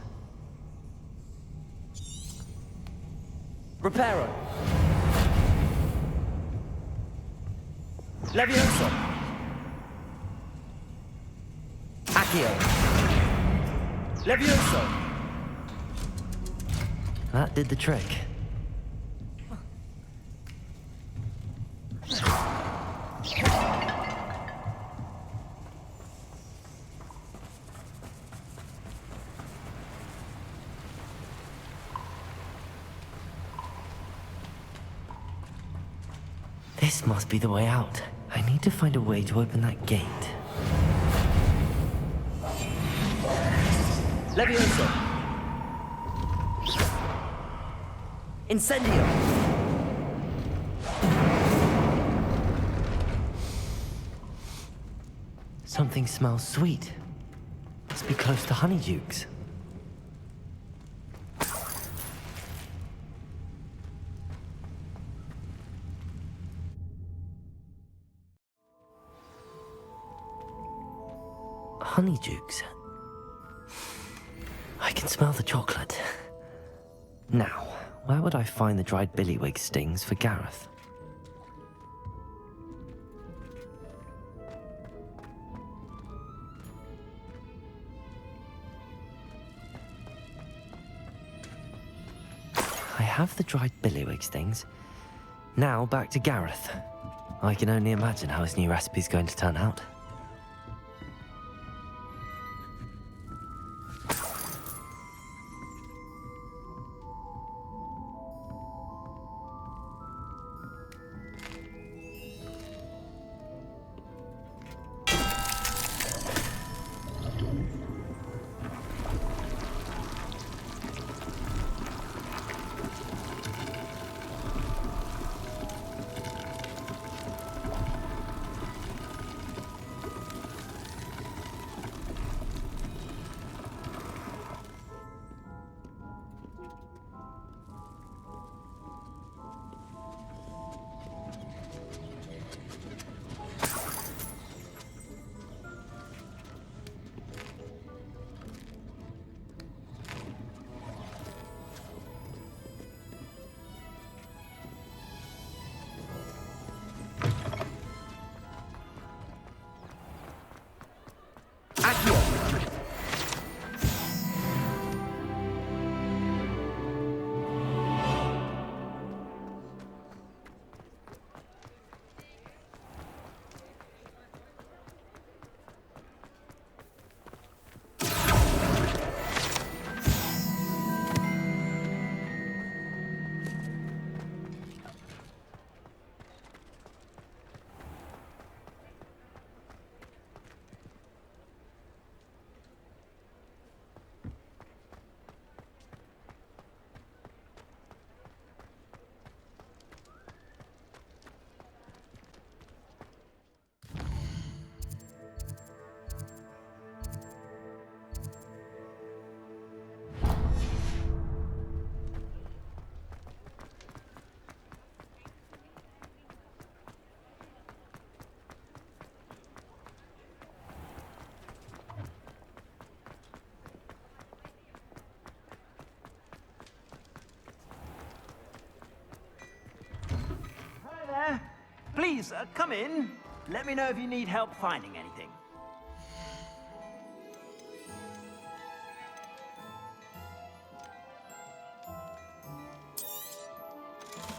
Reparo. Levioso. Accio. Levioso. That did the trick. This must be the way out. I need to find a way to open that gate. Levioso! Incendio! Something smells sweet. Must be close to Honeydukes. Honeydukes. I can smell the chocolate. Now, where would I find the dried billywig stings for Gareth? I have the dried billywig stings. Now back to Gareth. I can only imagine how his new recipe's going to turn out. Please, come in. Let me know if you need help finding anything.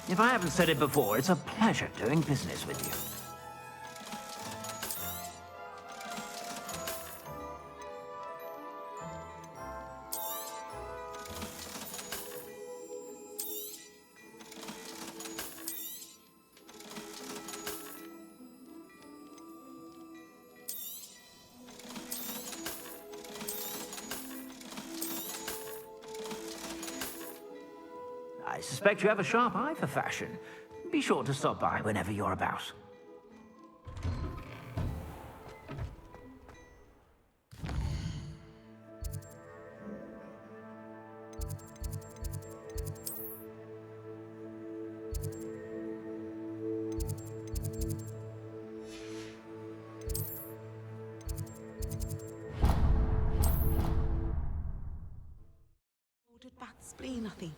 If I haven't said it before, it's a pleasure doing business with you. I suspect you have a sharp eye for fashion. Be sure to stop by whenever you're about. Ordered back spleen, I think.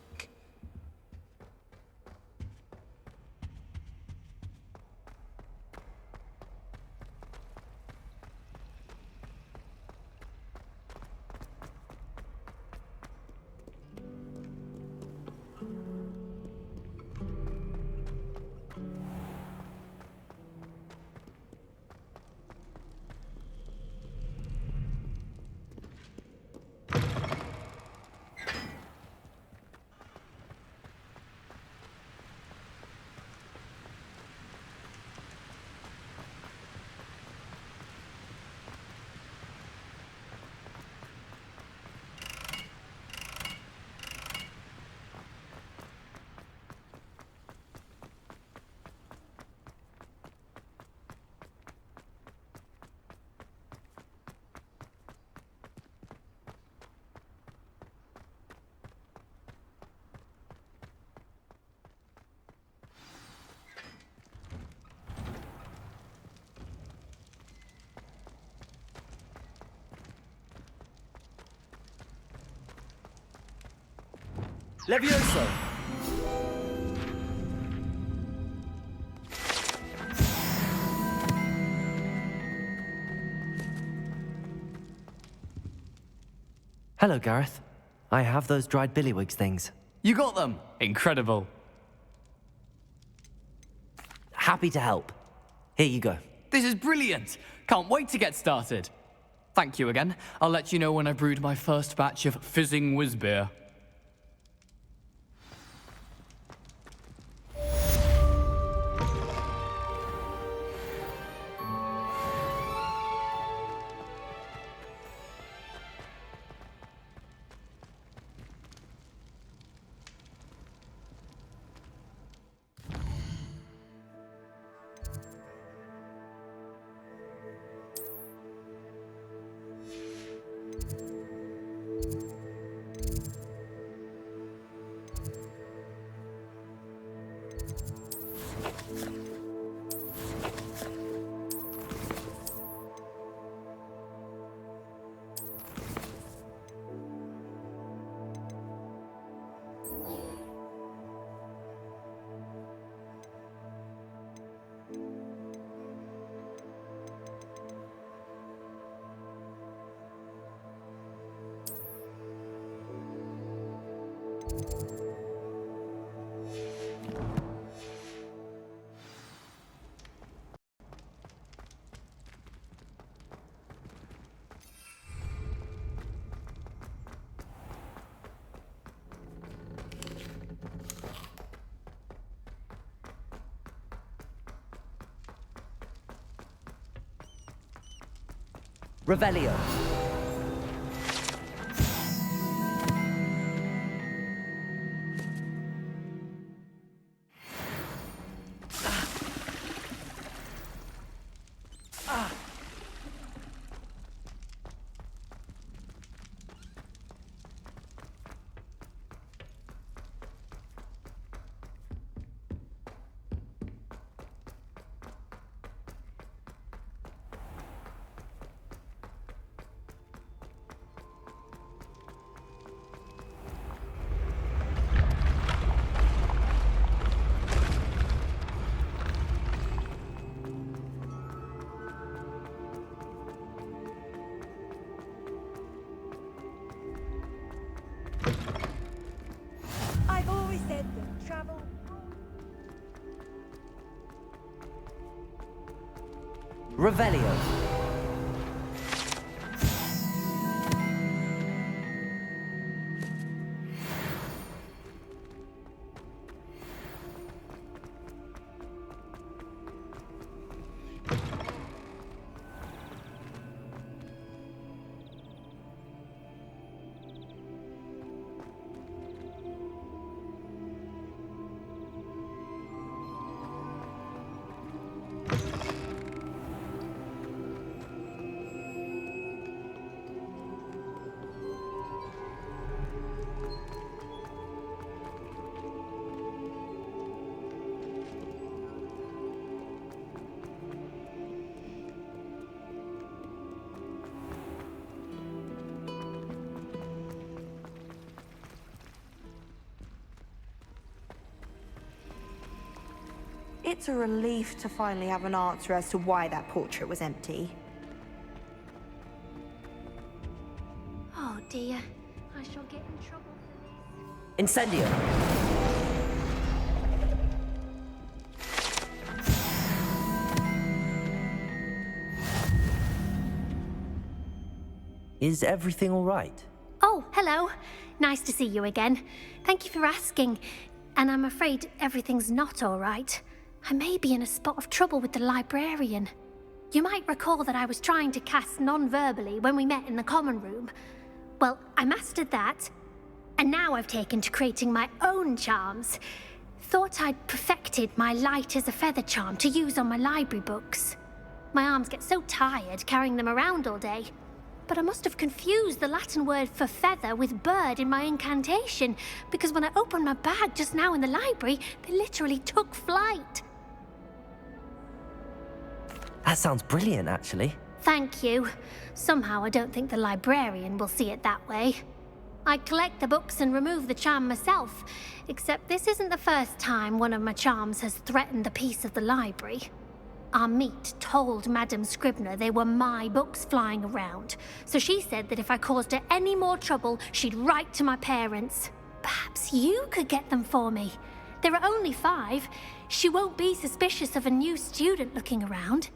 Levioso! Hello, Gareth. I have those dried billywigs things. You got them! Incredible. Happy to help. Here you go. This is brilliant! Can't wait to get started. Thank you again. I'll let you know when I brewed my first batch of fizzing whizbeer. Revelio. Revelio. It's a relief to finally have an answer as to why that portrait was empty. Oh dear, I shall get in trouble for this. Incendio. Is everything all right? Oh, hello. Nice to see you again. Thank you for asking. And I'm afraid everything's not all right. I may be in a spot of trouble with the librarian. You might recall that I was trying to cast non-verbally when we met in the common room. Well, I mastered that. And now I've taken to creating my own charms. Thought I'd perfected my light as a feather charm to use on my library books. My arms get so tired carrying them around all day. But I must have confused the Latin word for feather with bird in my incantation, because when I opened my bag just now in the library, they literally took flight. That sounds brilliant, actually. Thank you. Somehow I don't think the librarian will see it that way. I collect the books and remove the charm myself, except this isn't the first time one of my charms has threatened the peace of the library. Our meet told Madame Scribner they were my books flying around, so she said that if I caused her any more trouble, she'd write to my parents. Perhaps you could get them for me. There are only 5. She won't be suspicious of a new student looking around.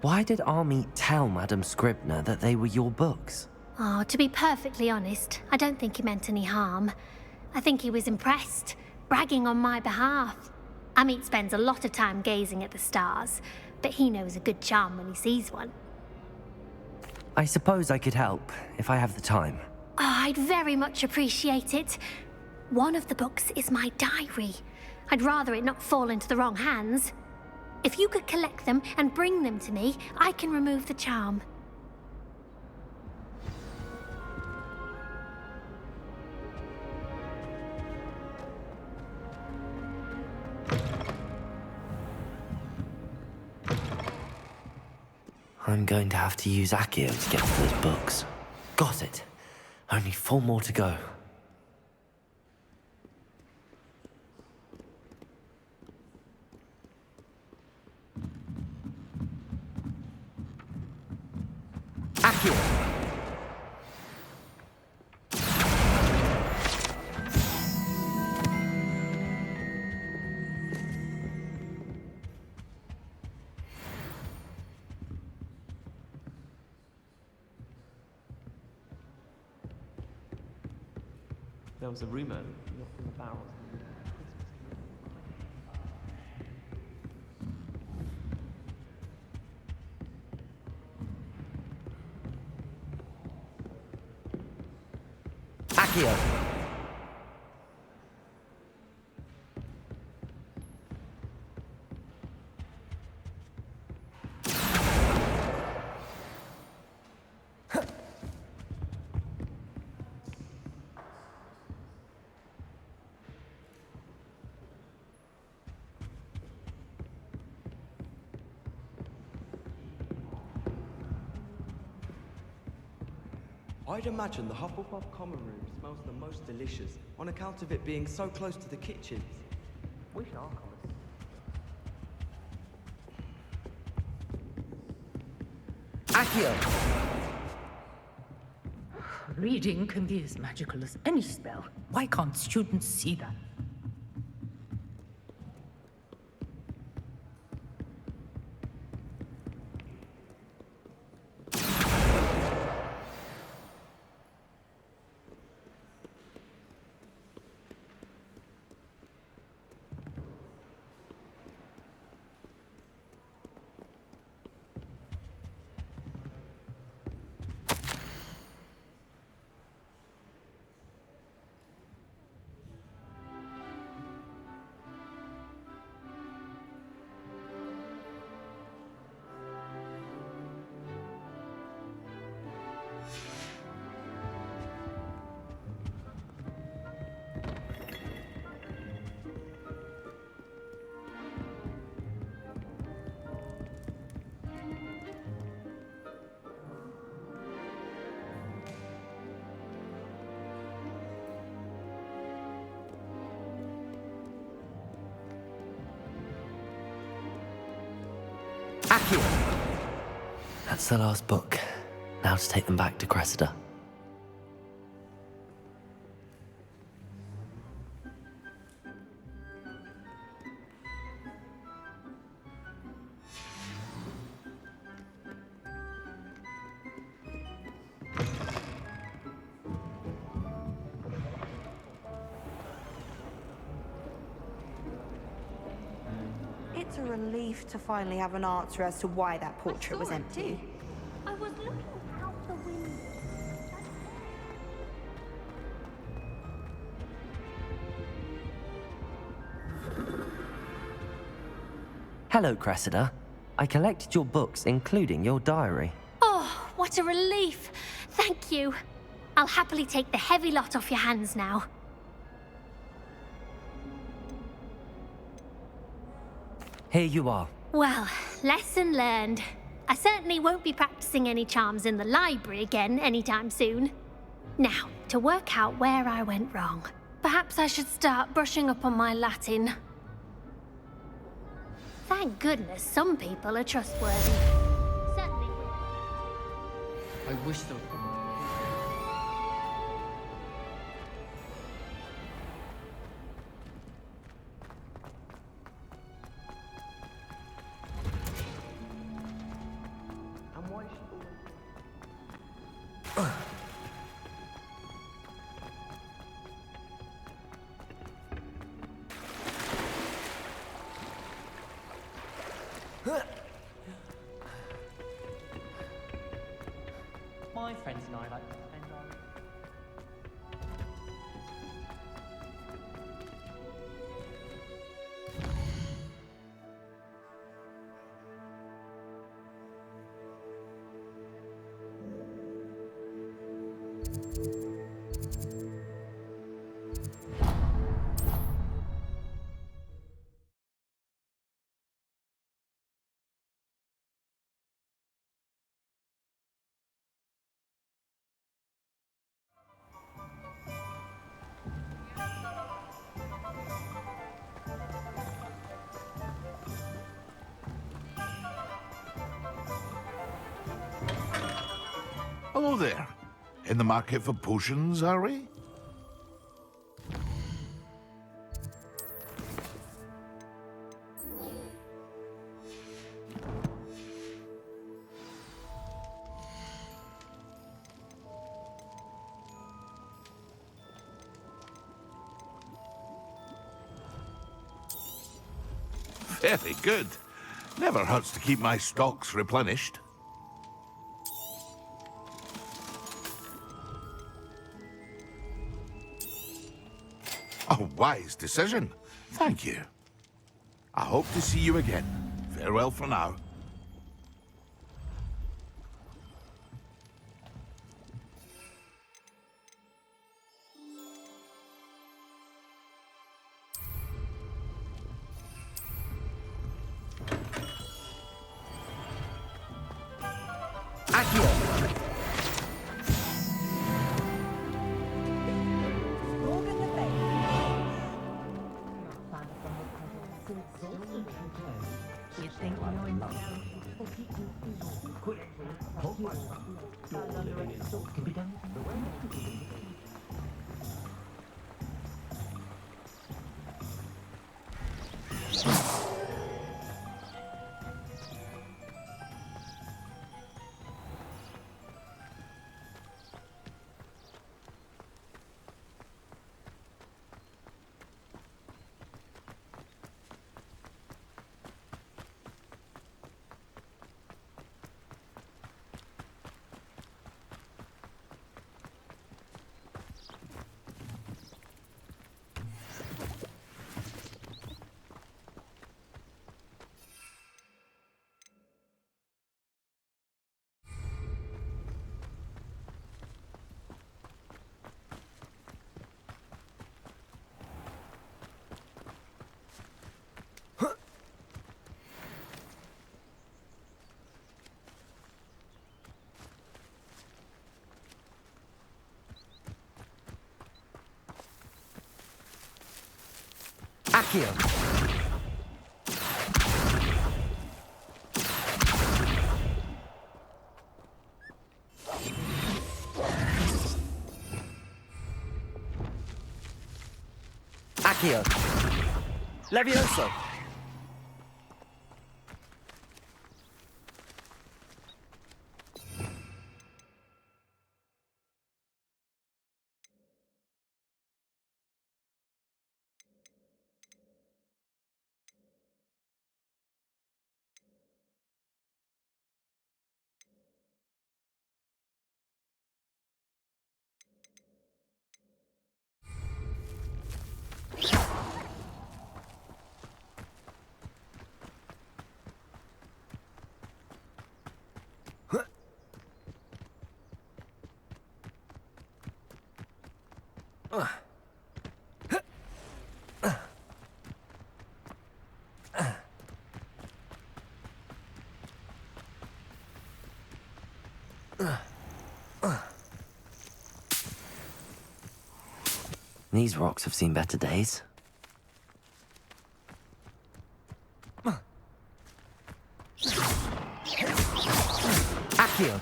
Why did Army tell Madame Scribner that they were your books? Oh, to be perfectly honest, I don't think he meant any harm. I think he was impressed, bragging on my behalf. Amit spends a lot of time gazing at the stars, but he knows a good charm when he sees one. I suppose I could help, if I have the time. Oh, I'd very much appreciate it. One of the books is my diary. I'd rather it not fall into the wrong hands. If you could collect them and bring them to me, I can remove the charm. I'm going to have to use Accio to get to those books. Got it. Only 4 more to go. Accio! There was a rumor not from the barrels. Accio! I'd imagine the Hufflepuff common room smells the most delicious on account of it being so close to the kitchens. Wish our Accio! Reading can be as magical as any spell. Why can't students see that? Accio! That's the last book. Now to take them back to Cressida. It's a relief to finally have an answer as to why that portrait was empty. I was looking out the window. Hello, Cressida. I collected your books, including your diary. Oh, what a relief. Thank you. I'll happily take the heavy lot off your hands now. Here you are. Well, lesson learned. I certainly won't be practicing any charms in the library again anytime soon. Now, to work out where I went wrong. Perhaps I should start brushing up on my Latin. Thank goodness some people are trustworthy. Certainly. I wish so. My friends and I like to spend our... Hello there. In the market for potions, are we? Very good. Never hurts to keep my stocks replenished. A wise decision. Thank you. I hope to see you again. Farewell for now. Accio! Accio. Levioso. These rocks have seen better days. Accio.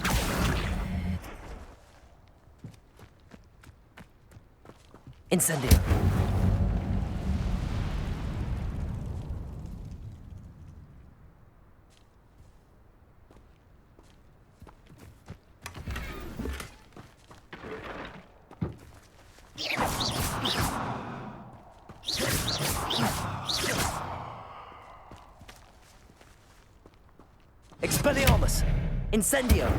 Incendio. Expelliarmus! Incendio!